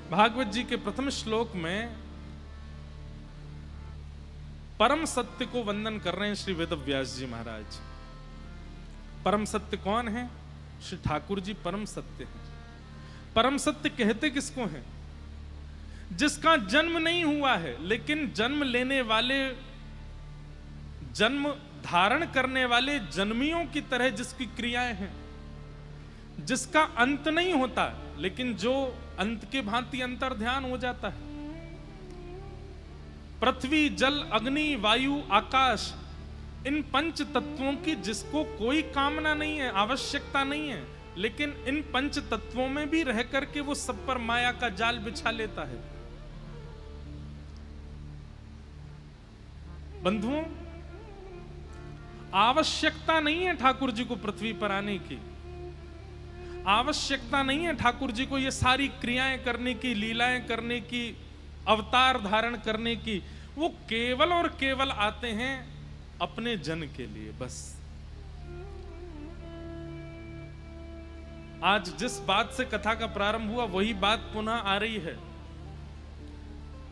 भागवत जी के प्रथम श्लोक में परम सत्य को वंदन कर रहे हैं श्री वेदव्यास जी महाराज। परम सत्य कौन है? श्री ठाकुर जी परम सत्य है। परम सत्य कहते किसको हैं? जिसका जन्म नहीं हुआ है लेकिन जन्म लेने वाले, जन्म धारण करने वाले जन्मियों की तरह जिसकी क्रियाएं हैं, जिसका अंत नहीं होता लेकिन जो अंत के भांति अंतर ध्यान हो जाता है। पृथ्वी, जल, अग्नि, वायु, आकाश, इन पंच तत्वों की जिसको कोई कामना नहीं है, आवश्यकता नहीं है, लेकिन इन पंच तत्वों में भी रह करके वो सब पर माया का जाल बिछा लेता है। बंधुओं, आवश्यकता नहीं है ठाकुर जी को पृथ्वी पर आने की, आवश्यकता नहीं है ठाकुर जी को ये सारी क्रियाएं करने की, लीलाएं करने की, अवतार धारण करने की। वो केवल और केवल आते हैं अपने जन के लिए बस। आज जिस बात से कथा का प्रारंभ हुआ वही बात पुनः आ रही है।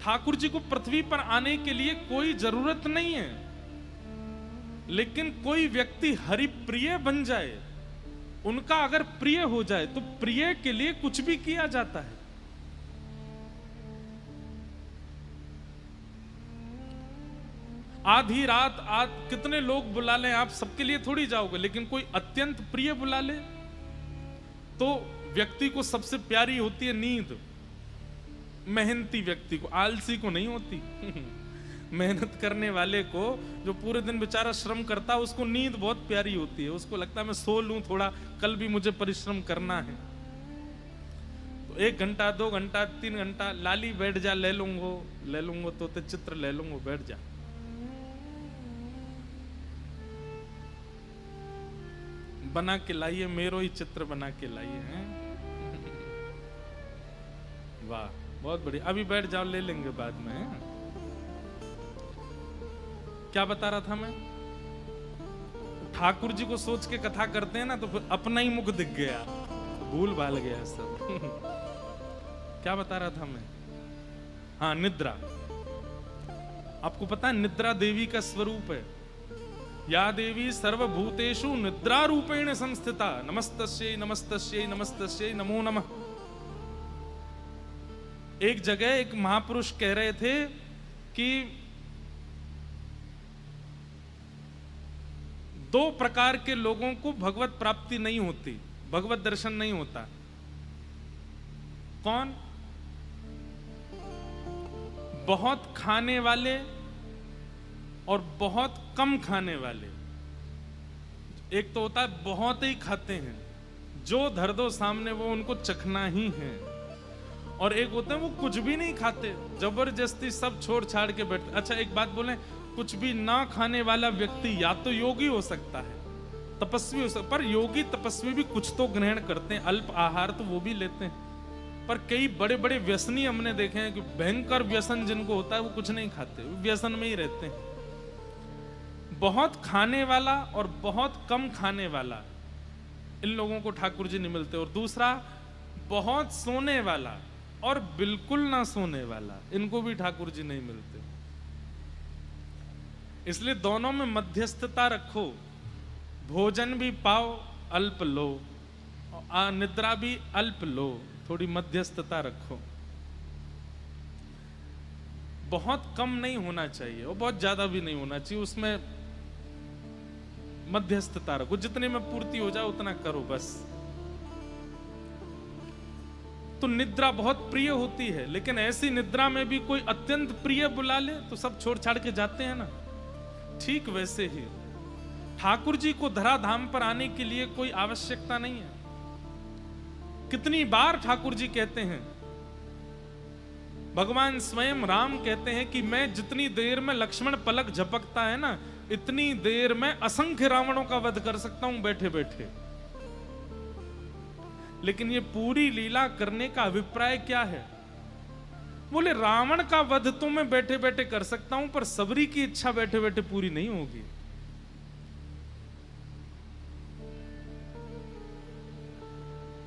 ठाकुर जी को पृथ्वी पर आने के लिए कोई जरूरत नहीं है, लेकिन कोई व्यक्ति हरिप्रिय बन जाए, उनका अगर प्रिय हो जाए तो प्रिय के लिए कुछ भी किया जाता है। आधी रात आज कितने लोग बुला लें, आप सबके लिए थोड़ी जाओगे, लेकिन कोई अत्यंत प्रिय बुला ले तो व्यक्ति को सबसे प्यारी होती है नींद। मेहनती व्यक्ति को, आलसी को नहीं होती। मेहनत करने वाले को, जो पूरे दिन बेचारा श्रम करता है, उसको नींद बहुत प्यारी होती है। उसको लगता है मैं सो लूं थोड़ा, कल भी मुझे परिश्रम करना है। तो 1 घंटा, 2 घंटा, 3 घंटा, लाली बैठ जा, ले लूंगो तो ते चित्र ले लूंगो, बैठ जा। बना के लाइए, मेरो ही चित्र बना के लाइए हैं। वाह, बहुत बढ़िया। अभी बैठ जाओ, ले लेंगे बाद में। क्या बता रहा था मैं? ठाकुर जी को सोच के कथा करते हैं ना तो फिर अपना ही मुख दिख गया, भूल भाल गया सब। क्या बता रहा था मैं? हाँ, निद्रा। आपको पता है निद्रा देवी का स्वरूप है। या देवी सर्वभूतेषु निद्रा रूपेण संस्थिता, नमस्तस्यै नमस्तस्यै नमस्तस्यै नमो नमः। एक जगह एक महापुरुष कह रहे थे कि 2 प्रकार के लोगों को भगवत प्राप्ति नहीं होती, भगवत दर्शन नहीं होता। कौन? बहुत खाने वाले और बहुत कम खाने वाले। एक तो होता है बहुत ही खाते हैं, जो धर दो सामने वो उनको चखना ही है। और एक होते हैं वो कुछ भी नहीं खाते, जबरदस्ती सब छोड़ छाड़ के बैठते। अच्छा एक बात बोले, कुछ भी ना खाने वाला व्यक्ति या तो योगी हो सकता है, तपस्वी हो सकता, पर योगी तपस्वी भी कुछ तो ग्रहण करते हैं, अल्प आहार तो वो भी लेते हैं। पर कई बड़े बड़े व्यसनी हमने देखे हैं कि भयंकर व्यसन जिनको होता है वो कुछ नहीं खाते, वो व्यसन में ही रहते हैं। बहुत खाने वाला और बहुत कम खाने वाला, इन लोगों को ठाकुर जी नहीं मिलते। और दूसरा, बहुत सोने वाला और बिल्कुल ना सोने वाला, इनको भी ठाकुर जी नहीं मिलते। इसलिए दोनों में मध्यस्थता रखो। भोजन भी पाओ, अल्प लो, और निद्रा भी अल्प लो, थोड़ी मध्यस्थता रखो। बहुत कम नहीं होना चाहिए और बहुत ज्यादा भी नहीं होना चाहिए, उसमें मध्यस्थता रखो। जितने में पूर्ति हो जाए उतना करो बस। तो निद्रा बहुत प्रिय होती है, लेकिन ऐसी निद्रा में भी कोई अत्यंत प्रिय बुला ले तो सब छोड़ छाड़ के जाते हैं ना। ठीक वैसे ही ठाकुर जी को धराधाम पर आने के लिए कोई आवश्यकता नहीं है। कितनी बार ठाकुर जी कहते हैं, भगवान स्वयं राम कहते हैं कि मैं जितनी देर में लक्ष्मण पलक झपकता है ना, इतनी देर में असंख्य रावणों का वध कर सकता हूं बैठे बैठे। लेकिन ये पूरी लीला करने का अभिप्राय क्या है? बोले रावण का वध तो मैं बैठे बैठे कर सकता हूं, पर सबरी की इच्छा बैठे बैठे पूरी नहीं होगी।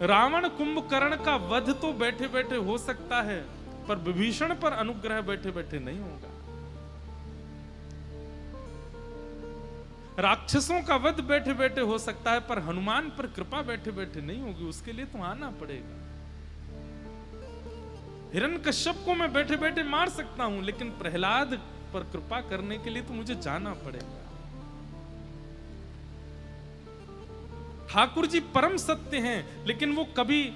रावण कुंभकर्ण का वध तो बैठे बैठे हो सकता है, पर विभीषण पर अनुग्रह बैठे बैठे नहीं होगा। राक्षसों का वध बैठे बैठे हो सकता है, पर हनुमान पर कृपा बैठे बैठे नहीं होगी। उसके लिए तो आना पड़ेगा। हिरण्यकश्यप को मैं बैठे बैठे मार सकता हूं, लेकिन प्रहलाद पर कृपा करने के लिए तो मुझे जाना पड़ेगा। ठाकुर जी परम सत्य हैं, लेकिन वो कभी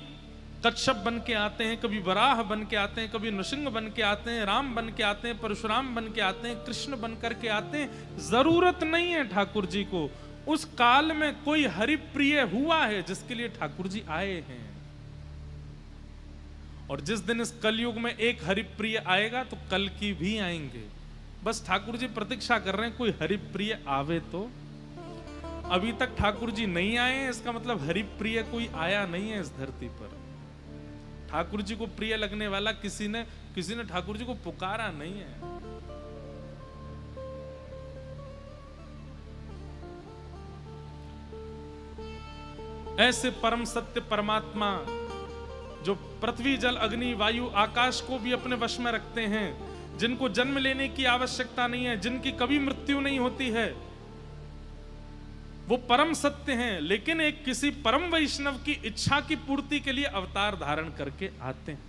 कच्छप बन के आते हैं, कभी वराह बन के आते हैं, कभी नृसिंह बन के आते हैं, राम बन के आते हैं, परशुराम बन के आते हैं, कृष्ण बन करके आते हैं। जरूरत नहीं है ठाकुर जी को। उस काल में कोई हरिप्रिय हुआ है जिसके लिए ठाकुर जी आए हैं। और जिस दिन इस कलयुग में एक हरिप्रिय आएगा तो कल की भी आएंगे। बस ठाकुर जी प्रतीक्षा कर रहे हैं कोई हरिप्रिय आवे तो। अभी तक ठाकुर जी नहीं आए हैं, इसका मतलब हरिप्रिय कोई आया नहीं है इस धरती पर। ठाकुर जी को प्रिय लगने वाला किसी ने ठाकुर जी को पुकारा नहीं है। ऐसे परम सत्य परमात्मा जो पृथ्वी जल अग्नि वायु आकाश को भी अपने वश में रखते हैं, जिनको जन्म लेने की आवश्यकता नहीं है, जिनकी कभी मृत्यु नहीं होती है, वो परम सत्य हैं। लेकिन एक किसी परम वैष्णव की इच्छा की पूर्ति के लिए अवतार धारण करके आते हैं,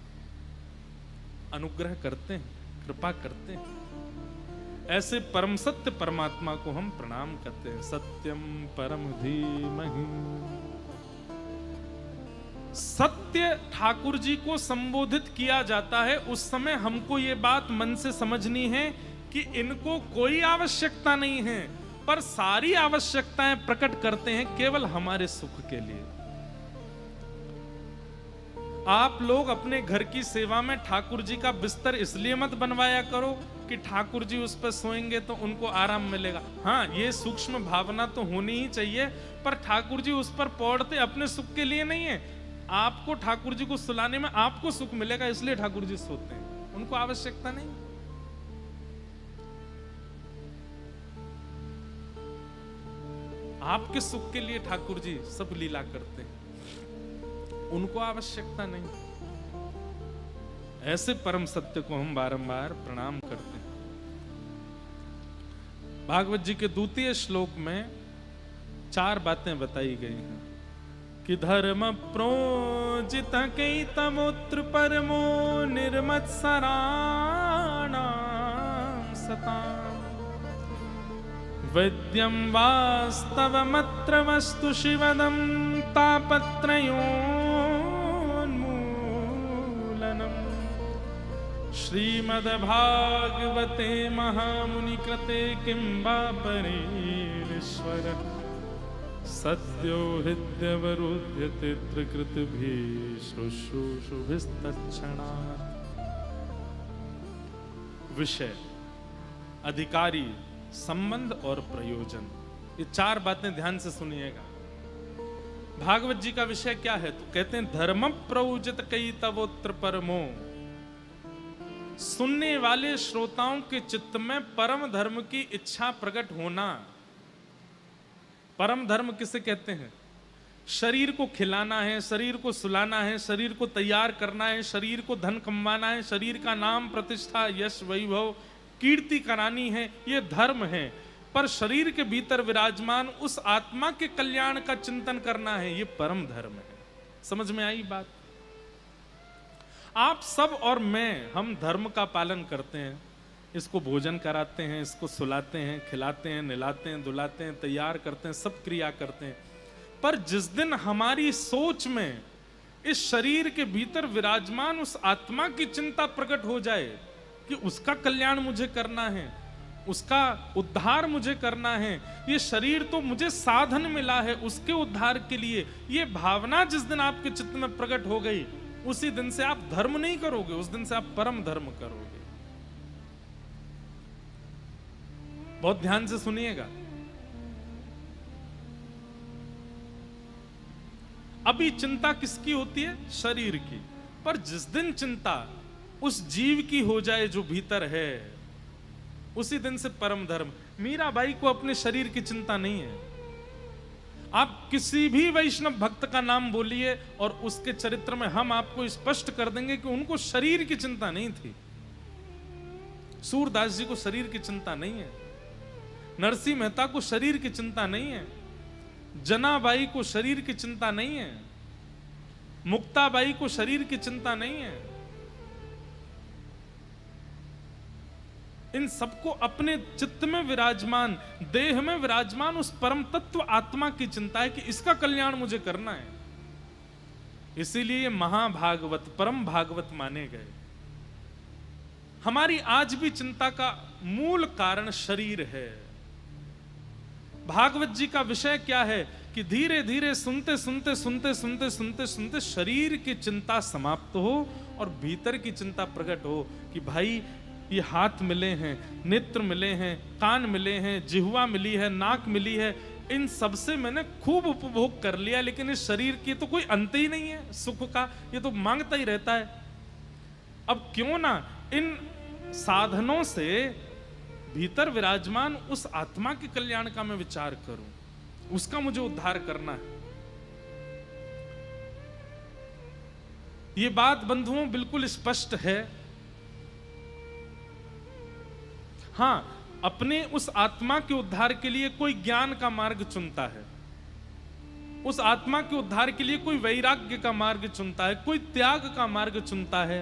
अनुग्रह करते हैं, कृपा करते हैं। ऐसे परम सत्य परमात्मा को हम प्रणाम करते हैं। सत्यम परम धीमहि। सत्य ठाकुर जी को संबोधित किया जाता है, उस समय हमको ये बात मन से समझनी है कि इनको कोई आवश्यकता नहीं है, पर सारी आवश्यकताएं प्रकट करते हैं केवल हमारे सुख के लिए। आप लोग अपने घर की सेवा में ठाकुर जी का बिस्तर इसलिए मत बनवाया करो कि ठाकुर जी उस पर सोएंगे तो उनको आराम मिलेगा। हाँ, ये सूक्ष्म भावना तो होनी ही चाहिए, पर ठाकुर जी उस पर पौड़ते अपने सुख के लिए नहीं है। आपको ठाकुर जी को सुलाने में आपको सुख मिलेगा, इसलिए ठाकुर जी सोते हैं, उनको आवश्यकता नहीं। आपके सुख के लिए ठाकुर जी सब लीला करते हैं, उनको आवश्यकता नहीं। ऐसे परम सत्य को हम बारंबार प्रणाम करते हैं। भागवत जी के द्वितीय श्लोक में 4 बातें बताई गई हैं कि धर्म प्रोजित कई तमोत्र परमो निर्मत्सराणां सताम् वैद्यं वास्तवमत्र वस्तु शिवदं तापत्रयोन्मूलनम् श्रीमद्भागवते महामुनिकृते किं वा परेश्वरः सद्यो हृद्यवरुध्यते त्रिकृतिभिः शुश्रूषुभिस्तत्क्षणात्। विषय, अधिकारी, संबंध और प्रयोजन, ये 4 बातें ध्यान से सुनिएगा। भागवत जी का विषय क्या है? तो कहते हैं धर्म प्रयोजित कई तवोत्र परमो। सुनने वाले श्रोताओं के चित्त में परम धर्म की इच्छा प्रकट होना। परम धर्म किसे कहते हैं? शरीर को खिलाना है, शरीर को सुलाना है, शरीर को तैयार करना है, शरीर को धन कमाना है, शरीर का नाम प्रतिष्ठा यश वैभव कीर्ति करानी है, ये धर्म है। पर शरीर के भीतर विराजमान उस आत्मा के कल्याण का चिंतन करना है, ये परम धर्म है। समझ में आई बात? आप सब और मैं, हम धर्म का पालन करते हैं, इसको भोजन कराते हैं, इसको सुलाते हैं, खिलाते हैं, नहलाते हैं, धुलाते हैं, तैयार करते हैं, सब क्रिया करते हैं। पर जिस दिन हमारी सोच में इस शरीर के भीतर विराजमान उस आत्मा की चिंता प्रकट हो जाए कि उसका कल्याण मुझे करना है, उसका उद्धार मुझे करना है, ये शरीर तो मुझे साधन मिला है उसके उद्धार के लिए, ये भावना जिस दिन आपके चित्त में प्रकट हो गई, उसी दिन से आप धर्म नहीं करोगे, उस दिन से आप परम धर्म करोगे। बहुत ध्यान से सुनिएगा। अभी चिंता किसकी होती है? शरीर की। पर जिस दिन चिंता उस जीव की हो जाए जो भीतर है, उसी दिन से परम धर्म। मीराबाई को अपने शरीर की चिंता नहीं है। आप किसी भी वैष्णव भक्त का नाम बोलिए और उसके चरित्र में हम आपको स्पष्ट कर देंगे कि उनको शरीर की चिंता नहीं थी। सूरदास जी को शरीर की चिंता नहीं है, नरसिंह मेहता को शरीर की चिंता नहीं है, जनाबाई को शरीर की चिंता नहीं है, मुक्ताबाई को शरीर की चिंता नहीं है। इन सबको अपने चित्त में विराजमान, देह में विराजमान उस परम तत्व आत्मा की चिंता है कि इसका कल्याण मुझे करना है। इसीलिए महाभागवत, परम भागवत माने गए। हमारी आज भी चिंता का मूल कारण शरीर है। भागवत जी का विषय क्या है कि धीरे धीरे सुनते सुनते सुनते सुनते सुनते सुनते शरीर की चिंता समाप्त हो और भीतर की चिंता प्रकट हो कि भाई ये हाथ मिले हैं, नेत्र मिले हैं, कान मिले हैं, जिह्वा मिली है, नाक मिली है, इन सब से मैंने खूब उपभोग कर लिया, लेकिन इस शरीर की तो कोई अंत ही नहीं है सुख का, ये तो मांगता ही रहता है। अब क्यों ना इन साधनों से भीतर विराजमान उस आत्मा के कल्याण का मैं विचार करूं, उसका मुझे उद्धार करना है। ये बात बंधुओं बिल्कुल स्पष्ट है। हां, अपने उस आत्मा के उद्धार के लिए कोई ज्ञान का मार्ग चुनता है, उस आत्मा के उद्धार के लिए कोई वैराग्य का मार्ग चुनता है, कोई त्याग का मार्ग चुनता है,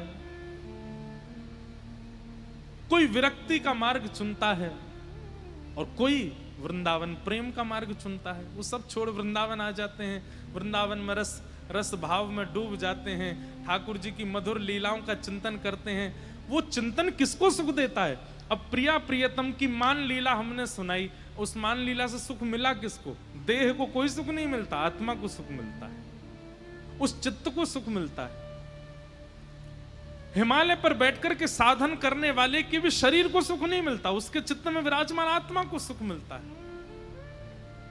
कोई विरक्ति का मार्ग चुनता है और कोई वृंदावन प्रेम का मार्ग चुनता है। वो सब छोड़ वृंदावन आ जाते हैं, वृंदावन में रस भाव में डूब जाते हैं, ठाकुर जी की मधुर लीलाओं का चिंतन करते हैं। वो चिंतन किसको सुख देता है? अब प्रिया प्रियतम की मान लीला हमने सुनाई, उस मान लीला से सुख मिला किसको? देह को कोई सुख नहीं मिलता, आत्मा को सुख मिलता है, उस चित्त को सुख मिलता है। हिमालय पर बैठकर के साधन करने वाले के भी शरीर को सुख नहीं मिलता, उसके चित्त में विराजमान आत्मा को सुख मिलता है।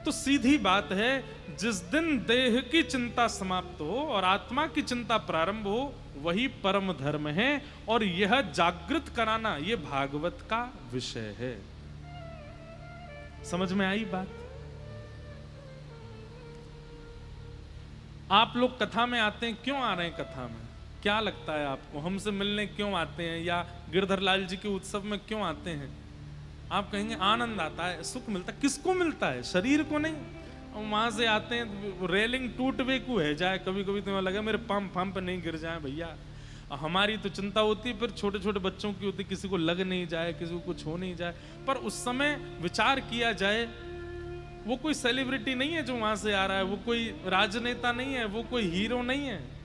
तो सीधी बात है, जिस दिन देह की चिंता समाप्त हो और आत्मा की चिंता प्रारंभ हो, वही परम धर्म है। और यह जागृत कराना, यह भागवत का विषय है। समझ में आई बात? आप लोग कथा में आते हैं, क्यों आ रहे हैं कथा में? क्या लगता है आपको? हमसे मिलने क्यों आते हैं या गिरधर लाल जी के उत्सव में क्यों आते हैं? आप कहेंगे आनंद आता है, सुख मिलता है। किसको मिलता है? शरीर को नहीं। वहां से आते हैं, रेलिंग टूट वे को है जाए, कभी कभी तुम्हें लगे मेरे पंप नहीं गिर जाए भैया। हमारी तो चिंता होती है, फिर छोटे छोटे बच्चों की होती, किसी को लग नहीं जाए, किसी को कुछ हो नहीं जाए। पर उस समय विचार किया जाए, वो कोई सेलिब्रिटी नहीं है जो वहां से आ रहा है, वो कोई राजनेता नहीं है, वो कोई हीरो नहीं है।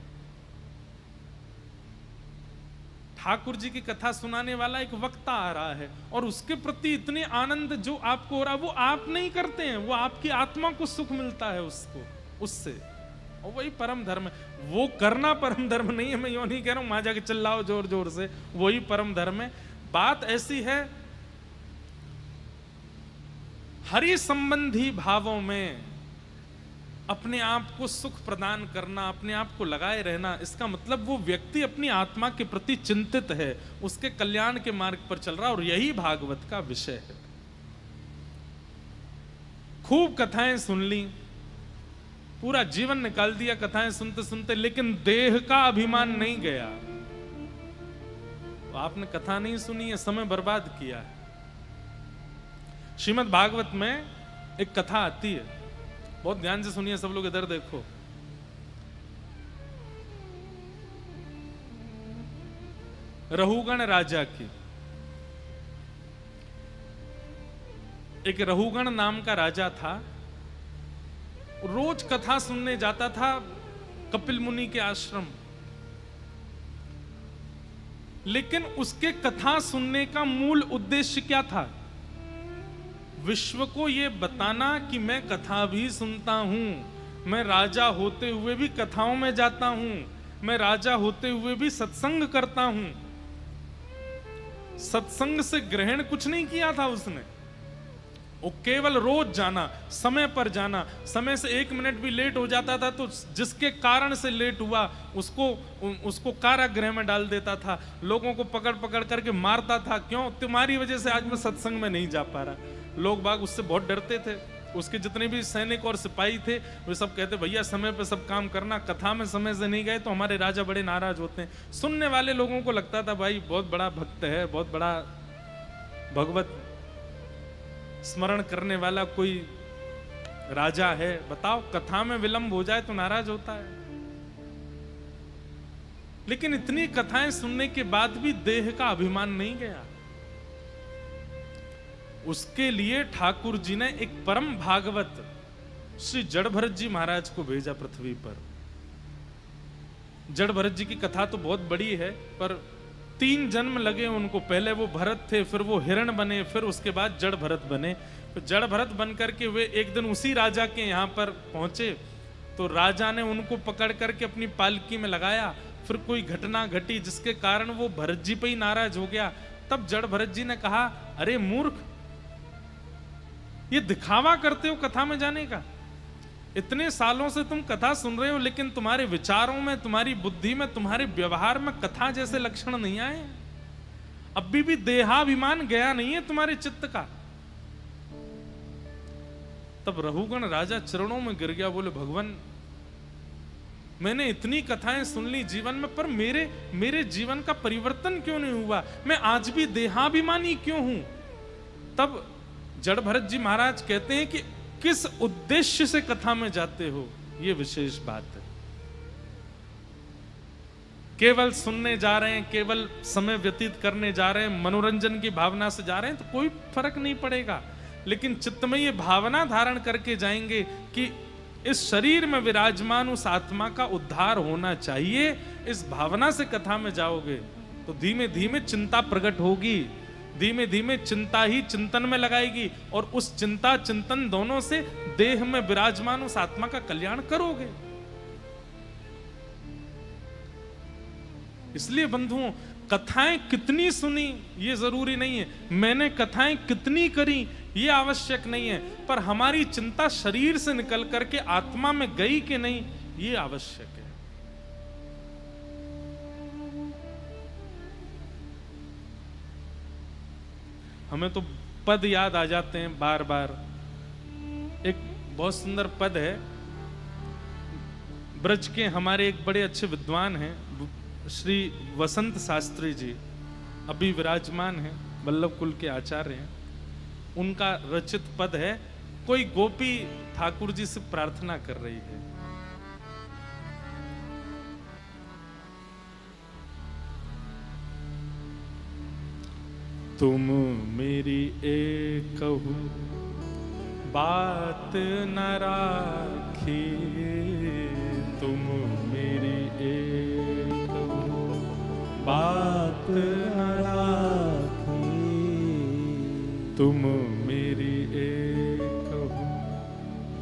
ठाकुर जी की कथा सुनाने वाला एक वक्ता आ रहा है और उसके प्रति इतने आनंद जो आपको हो रहा है, वो आप नहीं करते हैं, वो आपकी आत्मा को सुख मिलता है उसको, उससे। और वही परम धर्म है। वो करना परम धर्म नहीं है, मैं यूं नहीं कह रहा हूं वहां जाके चिल्लाओ जोर जोर से, वही परम धर्म है। बात ऐसी है, हरि संबंधी भावों में अपने आप को सुख प्रदान करना, अपने आप को लगाए रहना, इसका मतलब वो व्यक्ति अपनी आत्मा के प्रति चिंतित है, उसके कल्याण के मार्ग पर चल रहा, और यही भागवत का विषय है। खूब कथाएं सुन ली, पूरा जीवन निकाल दिया कथाएं सुनते सुनते, लेकिन देह का अभिमान नहीं गया, तो आपने कथा नहीं सुनी है, समय बर्बाद किया है। श्रीमद् भागवत में एक कथा आती है, बहुत ध्यान से सुनिए सब लोग, इधर देखो। रहुगण राजा की, एक रहुगण नाम का राजा था, रोज कथा सुनने जाता था कपिल मुनि के आश्रम। लेकिन उसके कथा सुनने का मूल उद्देश्य क्या था? विश्व को यह बताना कि मैं कथा भी सुनता हूं, मैं राजा होते हुए भी कथाओं में जाता हूं, मैं राजा होते हुए भी सत्संग करता हूं। सत्संग से ग्रहण कुछ नहीं किया था उसने, वो केवल रोज जाना, समय पर जाना, समय से 1 मिनट भी लेट हो जाता था तो जिसके कारण से लेट हुआ उसको कारागृह में डाल देता था, लोगों को पकड़ पकड़ करके मारता था। क्यों? तुम्हारी वजह से आज मैं सत्संग में नहीं जा पा रहा। लोग बाग उससे बहुत डरते थे। उसके जितने भी सैनिक और सिपाही थे वे सब कहते भैया समय पे सब काम करना, कथा में समय से नहीं गए तो हमारे राजा बड़े नाराज होते हैं। सुनने वाले लोगों को लगता था भाई बहुत बड़ा भक्त है, बहुत बड़ा भगवत स्मरण करने वाला कोई राजा है, बताओ कथा में विलंब हो जाए तो नाराज होता है। लेकिन इतनी कथाएं सुनने के बाद भी देह का अभिमान नहीं गया। उसके लिए ठाकुर जी ने एक परम भागवत श्री जड़ भरत जी महाराज को भेजा पृथ्वी पर। जड़ भरत जी की कथा तो बहुत बड़ी है, पर 3 जन्म लगे उनको। पहले वो भरत थे, फिर वो हिरण बने, फिर उसके बाद जड़ भरत बने। तो जड़ भरत बन करके वे एक दिन उसी राजा के यहाँ पर पहुंचे, तो राजा ने उनको पकड़ करके अपनी पालकी में लगाया। फिर कोई घटना घटी जिसके कारण वो भरत जी पे ही नाराज हो गया। तब जड़ भरत जी ने कहा, अरे मूर्ख, ये दिखावा करते हो कथा में जाने का। इतने सालों से तुम कथा सुन रहे हो, लेकिन तुम्हारे विचारों में, तुम्हारी बुद्धि में, तुम्हारे व्यवहार में कथा जैसे लक्षण नहीं आए। अभी भी देहाभिमान गया नहीं है तुम्हारे चित्त का। तब रघुगण राजा चरणों में गिर गया, बोले भगवान मैंने इतनी कथाएं सुन ली जीवन में, पर मेरे जीवन का परिवर्तन क्यों नहीं हुआ? मैं आज भी देहाभिमानी क्यों हूं? तब जड़ भरत जी महाराज कहते हैं कि किस उद्देश्य से कथा में जाते हो, यह विशेष बात है। केवल सुनने जा रहे हैं, केवल समय व्यतीत करने जा रहे हैं, मनोरंजन की भावना से जा रहे हैं तो कोई फर्क नहीं पड़ेगा। लेकिन चित्त में ये भावना धारण करके जाएंगे कि इस शरीर में विराजमान उस आत्मा का उद्धार होना चाहिए, इस भावना से कथा में जाओगे तो धीमे धीमे चिंता प्रकट होगी, धीमे धीमे चिंता ही चिंतन में लगाएगी, और उस चिंता चिंतन दोनों से देह में विराजमान उस आत्मा का कल्याण करोगे। इसलिए बंधुओं, कथाएं कितनी सुनी ये जरूरी नहीं है, मैंने कथाएं कितनी करी ये आवश्यक नहीं है, पर हमारी चिंता शरीर से निकल करके आत्मा में गई कि नहीं ये आवश्यक है। हमें तो पद याद आ जाते हैं बार बार। एक बहुत सुंदर पद है, ब्रज के हमारे एक बड़े अच्छे विद्वान हैं श्री वसंत शास्त्री जी, अभी विराजमान हैं, वल्लभ कुल के आचार्य हैं। उनका रचित पद है, कोई गोपी ठाकुर जी से प्रार्थना कर रही है। तुम मेरी एक कहू बात न राखी, तुम मेरी एक कहू बात न राखी, तुम मेरी एक कहू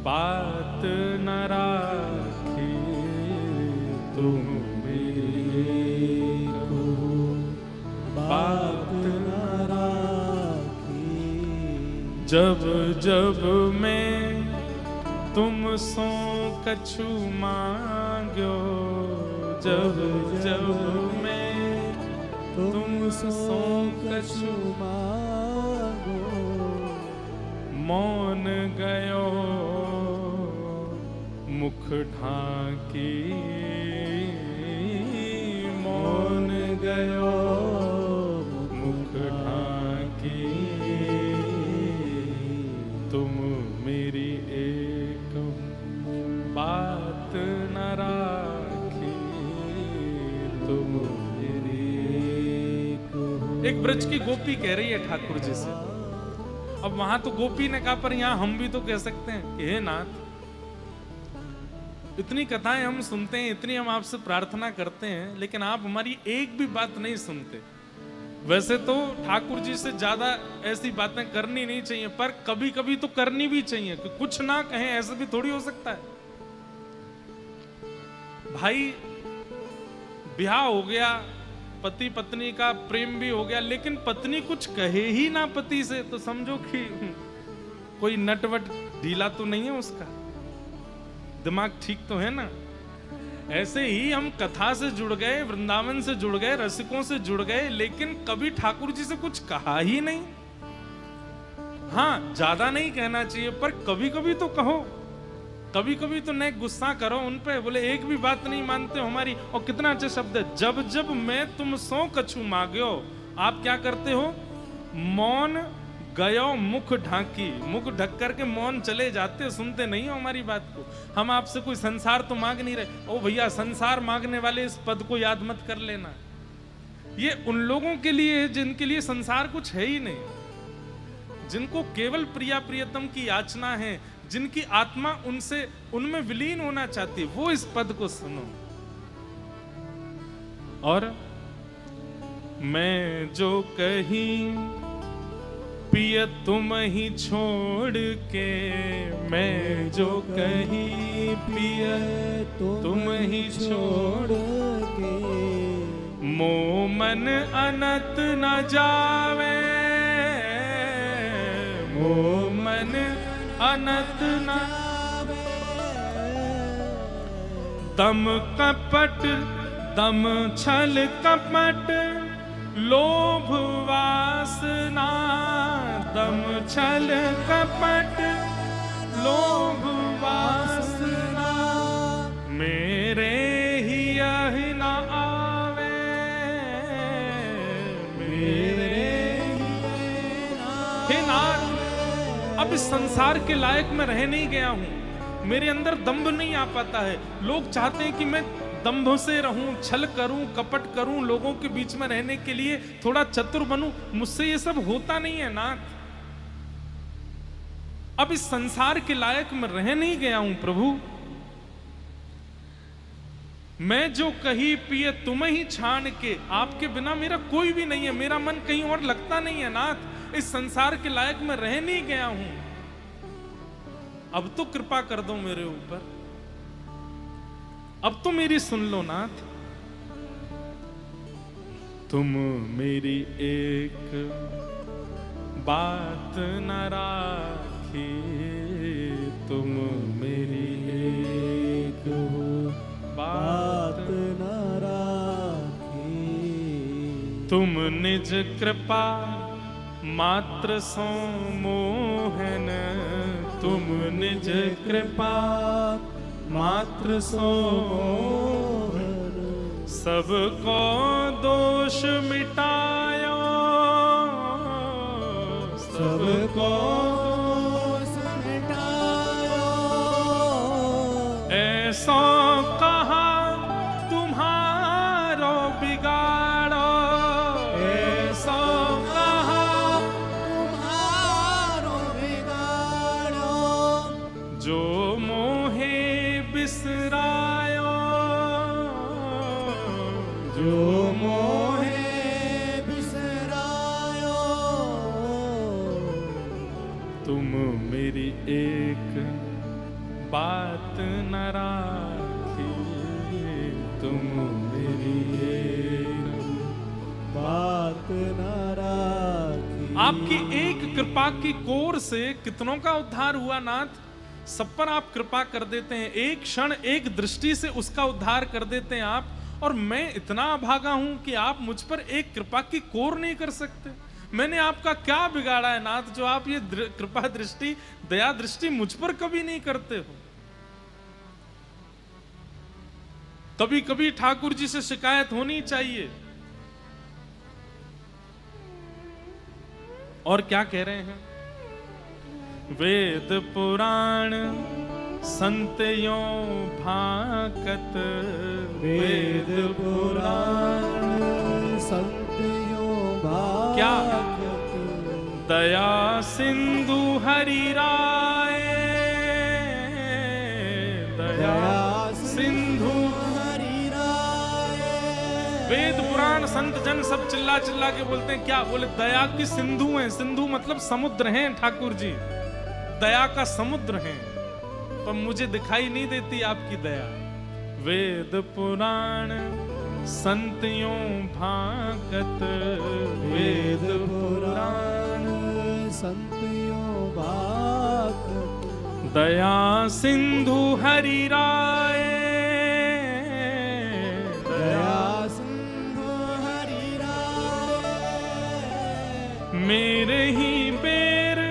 बात न राखी, तुम मेरी एक कहू बात न राखी। जब जब मैं तुम सो कछु मांग्यो, जब जब मैं तुम सो कछु मांगो, मौन गयो मुख ढांकी, मौन गयो मुख ढांकी, तुम मेरी एक बात न राखी, तुम मेरी एक ब्रज की गोपी कह रही है ठाकुर जी से। अब वहां तो गोपी ने कहा, पर यहां हम भी तो कह सकते हैं कि हे नाथ, इतनी कथाएं हम सुनते हैं, इतनी हम आपसे प्रार्थना करते हैं, लेकिन आप हमारी एक भी बात नहीं सुनते। वैसे तो ठाकुर जी से ज्यादा ऐसी बातें करनी नहीं चाहिए, पर कभी कभी तो करनी भी चाहिए, कि कुछ ना कहें ऐसे भी थोड़ी हो सकता है। भाई ब्याह हो गया, पति पत्नी का प्रेम भी हो गया, लेकिन पत्नी कुछ कहे ही ना पति से, तो समझो कि कोई नटवट ढीला तो नहीं है, उसका दिमाग ठीक तो है ना। ऐसे ही हम कथा से जुड़ गए, वृंदावन से जुड़ गए, रसिकों से जुड़ गए, लेकिन कभी ठाकुर जी से कुछ कहा ही नहीं। हाँ, ज्यादा नहीं कहना चाहिए, पर कभी कभी तो कहो, कभी कभी तो नहीं गुस्सा करो उन पे। बोले एक भी बात नहीं मानते हो हमारी। और कितना अच्छा शब्द है, जब जब मैं तुम सो कछु मांग्यो, आप क्या करते हो? मौन गयो मुख ढांकी, मुख ढक करके मौन चले जाते हो, सुनते नहीं हो हमारी बात को। हम आपसे कोई संसार तो मांग नहीं रहे। ओ भैया, संसार मांगने वाले इस पद को याद मत कर लेना। ये उन लोगों के लिए जिनके लिए संसार कुछ है ही नहीं, जिनको केवल प्रिया प्रियतम की याचना है, जिनकी आत्मा उनमें विलीन होना चाहती है, वो इस पद को सुनो। और मैं जो कहीं पिय तुम ही छोड़ के, मैं जो कहीं पिय तुम ही छोड़ के, मोह मन अनत न जावे, मोह मन अनत न दम कपट, दम छल कपट, लोभ वासना, दम छल कपट, लोभ वासना, मेरे ही यही न आवे, मेरे हे नाथ, अब इस संसार के लायक मैं रह नहीं गया हूं, मेरे अंदर दंभ नहीं आ पाता है। लोग चाहते हैं कि मैं दंभ से रहूं, छल करूं, कपट करूं, लोगों के बीच में रहने के लिए थोड़ा चतुर बनूं। मुझसे ये सब होता नहीं है नाथ। अब इस संसार के लायक मैं रह नहीं गया हूं प्रभु। मैं जो कही पिए तुम ही छान के, आपके बिना मेरा कोई भी नहीं है, मेरा मन कहीं और लगता नहीं है नाथ। इस संसार के लायक मैं रह नहीं गया हूं, अब तो कृपा कर दो मेरे ऊपर, अब तो मेरी सुन लो नाथ। तुम मेरी एक बात न राखी, तुम मेरी एक बात न राखी, तुम निज कृपा मात्र सो मोहन, तुम निज कृपा मात्र सो सबको दोष मिटायो, सबको दोष मिटायो, ऐसो कहा तुम्हारो बिगाड़ो, ऐसो कहा तुम्हारो बिगाड़ो, जो मोहे बिसरायो, जो मोहे बिसरायो, तुम मेरी एक बात न राखी, तुम मेरी एक बात न राखी। आपकी एक कृपा की कोर से कितनों का उद्धार हुआ नाथ। सब पर आप कृपा कर देते हैं, एक क्षण एक दृष्टि से उसका उद्धार कर देते हैं आप। और मैं इतना अभागा हूं कि आप मुझ पर एक कृपा की कोर नहीं कर सकते। मैंने आपका क्या बिगाड़ा है नाथ, जो आप ये कृपा दृष्टि, दया दृष्टि मुझ पर कभी नहीं करते हो। कभी कभी ठाकुर जी से शिकायत होनी चाहिए। और क्या कह रहे हैं? वेद पुराण संतयों भाकत, वेद पुराण संतयों भाकत, क्या दया सिंधु हरि राय, दया सिंधु हरि राय। वेद पुराण संत जन सब चिल्ला चिल्ला के बोलते हैं, क्या बोले? दया की सिंधु हैं। सिंधु मतलब समुद्र हैं ठाकुर जी, दया का समुद्र है, पर मुझे दिखाई नहीं देती आपकी दया। वेद पुराण संतयों भाकत, वेद पुराण संतयों भाकत, दया सिंधु हरि राय, दया सिंधु हरि राय। मेरे ही बेर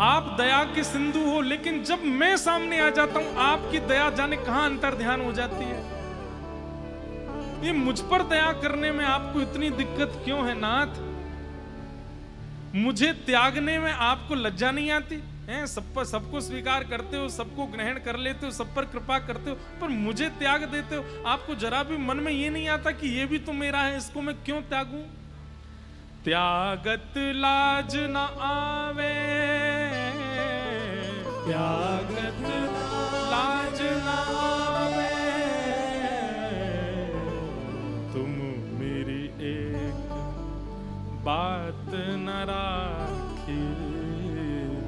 आप दया के सिंधु हो, लेकिन जब मैं सामने आ जाता हूं आपकी दया जाने कहां अंतर ध्यान हो जाती है। ये मुझ पर दया करने में आपको इतनी दिक्कत क्यों है नाथ? मुझे त्यागने में आपको लज्जा नहीं आती है? सबको स्वीकार करते हो, सबको ग्रहण कर लेते हो, सब पर कृपा करते हो, पर मुझे त्याग देते हो। आपको जरा भी मन में ये नहीं आता कि ये भी तो मेरा है, इसको मैं क्यों त्यागूं? त्यागत लाज न आवे, त्यागत लाज न आवे, तुम मेरी एक बात न राखी,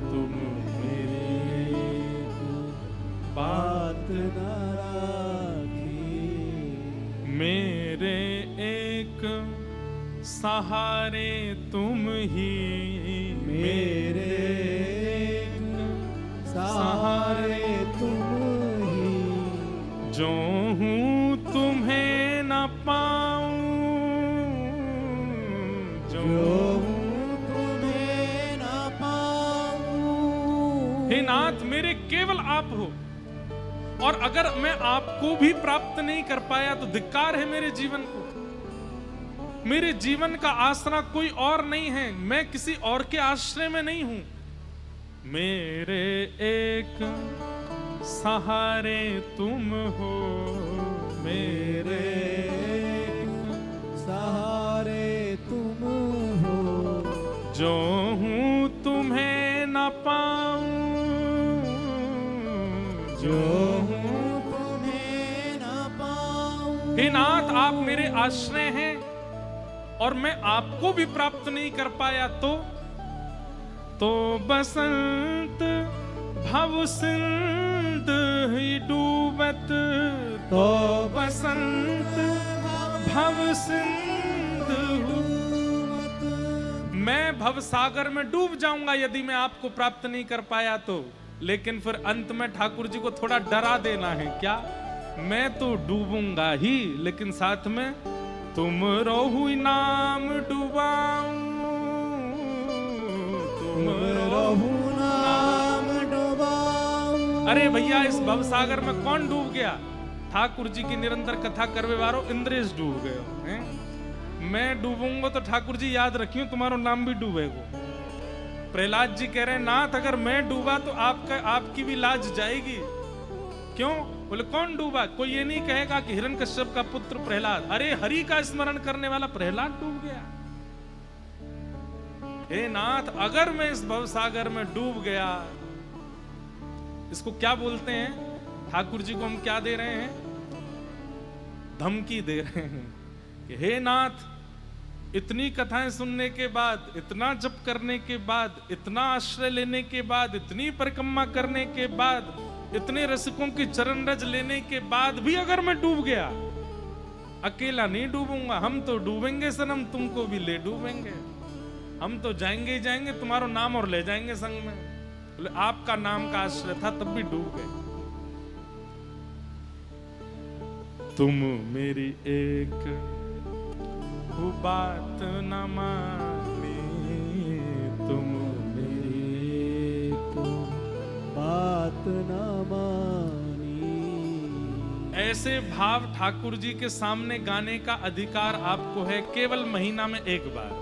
तुम मेरी बात न राखी, मेरे एक सहारे तुम ही, मेरे सहारे तुम ही, जो हूँ तुम्हें न पाऊं, जो हूँ तुम्हें न पाऊं। हे नाथ, मेरे केवल आप हो, और अगर मैं आपको भी प्राप्त नहीं कर पाया तो धिक्कार है मेरे जीवन को। मेरे जीवन का आसरा कोई और नहीं है, मैं किसी और के आश्रय में नहीं हूं। मेरे एक सहारे तुम हो, मेरे एक सहारे तुम हो, जो हूं तुम्हें न पाऊं, जो हूँ तुम्हें न पाऊं। हे नाथ, आप मेरे आश्रय हैं और मैं आपको भी प्राप्त नहीं कर पाया तो बसंत भव सिंध ही डूबत, तो बसंत भव सिंध डूबत, मैं भव सागर में डूब जाऊंगा यदि मैं आपको प्राप्त नहीं कर पाया तो। लेकिन फिर अंत में ठाकुर जी को थोड़ा डरा देना है क्या? मैं तो डूबूंगा ही, लेकिन साथ में तुम रोहु नाम डुबाऊं, तुम रोहु नाम डुबाऊं। अरे भैया, इस भवसागर में कौन डूब गया? ठाकुर जी की निरंतर कथा करवे वारो इंद्रेश डूब गयो हैं? मैं डूबूंगा तो ठाकुर जी याद रखियो तुम्हारो नाम भी डूबेगो। प्रहलाद जी कह रहे हैं नाथ, अगर मैं डूबा तो आपकी भी लाज जाएगी। क्यों? बोले कौन डूबा? कोई ये नहीं कहेगा कि हिरण्यकश्यप का पुत्र प्रहलाद, अरे हरि का स्मरण करने वाला प्रहलाद डूब गया। हे नाथ, अगर मैं इस भवसागर में डूब गया, इसको क्या बोलते हैं? ठाकुर जी को हम क्या दे रहे हैं? धमकी दे रहे हैं कि हे नाथ, इतनी कथाएं सुनने के बाद, इतना जप करने के बाद, इतना आश्रय लेने के बाद, इतनी परिक्रमा करने के बाद, इतने रसिकों की चरण रज लेने के बाद भी अगर मैं डूब गया, अकेला नहीं डूबूंगा, हम तो डूबेंगे सनम, तुमको भी ले डूबेंगे। हम तो जाएंगे ही जाएंगे, तुम्हारो नाम और ले जाएंगे संग में। बोले आपका नाम का आश्रय था तब भी डूब गए। तुम मेरी एक बात न मानी, तुम मेरी एक बात न मानी। ऐसे भाव ठाकुर जी के सामने गाने का अधिकार आपको है केवल महीना में एक बार,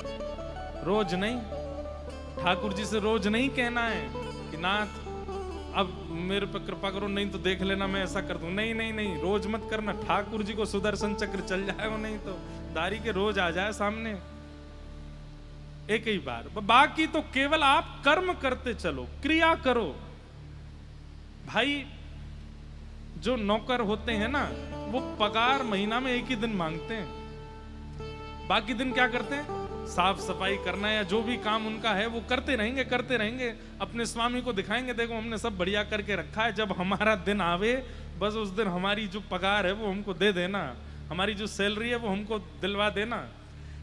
रोज नहीं। ठाकुर जी से रोज नहीं कहना है कि नाथ अब मेरे पर कृपा करो, नहीं तो देख लेना मैं ऐसा कर दूं। नहीं नहीं नहीं, रोज मत करना। ठाकुर जी को सुदर्शन चक्र चल जाए, वो नहीं तो दारी के रोज आ जाए सामने, एक ही बार। बाकी तो केवल आप कर्म करते चलो, क्रिया करो। भाई जो नौकर होते हैं ना, वो पगार महीना में एक ही दिन मांगते हैं, बाकी दिन क्या करते हैं? साफ सफाई करना या जो भी काम उनका है वो करते रहेंगे। अपने स्वामी को दिखाएंगे, देखो हमने सब बढ़िया करके रखा है, जब हमारा दिन आवे बस उस दिन हमारी जो पगार है वो हमको दे देना, हमारी जो सैलरी है वो हमको दिलवा देना।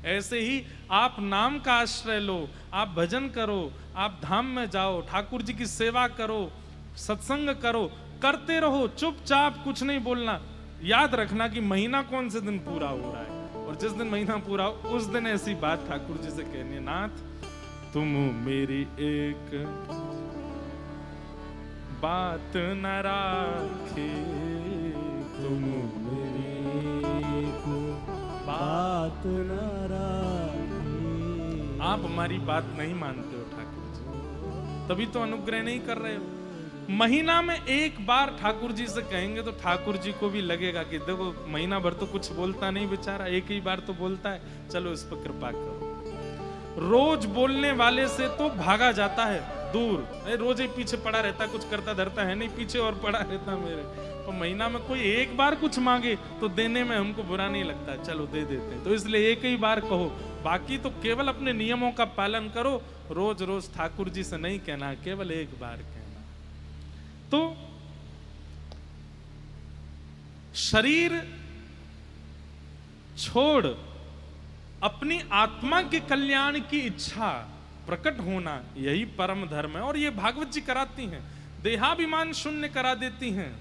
ऐसे ही आप नाम का आश्रय लो, आप भजन करो, आप धाम में जाओ, ठाकुर जी की सेवा करो, सत्संग करो, करते रहो, चुपचाप कुछ नहीं बोलना। याद रखना कि महीना कौन से दिन पूरा हो रहा है, और जिस दिन महीना पूरा हो उस दिन ऐसी बात ठाकुर जी से कहनी है, नाथ तुम मेरी एक बात न राखी तुम मेरे को बात न राखी। आप हमारी बात नहीं मानते हो ठाकुर जी, तभी तो अनुग्रह नहीं कर रहे हो। महीना में एक बार ठाकुर जी से कहेंगे तो ठाकुर जी को भी लगेगा कि देखो महीना भर तो कुछ बोलता नहीं बेचारा, एक ही बार तो बोलता है, चलो इस पर कृपा करो। रोज बोलने वाले से तो भागा जाता है दूर, रोज ही पीछे पड़ा रहता, कुछ करता धरता है नहीं, पीछे और पड़ा रहता मेरे। तो महीना में कोई एक बार कुछ मांगे तो देने में हमको बुरा नहीं लगता, चलो दे देते हैं। तो इसलिए एक ही बार कहो, बाकी तो केवल अपने नियमों का पालन करो। रोज रोज ठाकुर जी से नहीं कहना, केवल एक बार कहना। तो शरीर छोड़ अपनी आत्मा के कल्याण की इच्छा प्रकट होना, यही परम धर्म है। और ये भागवत जी कराती हैं, देहाभिमान शून्य करा देती हैं,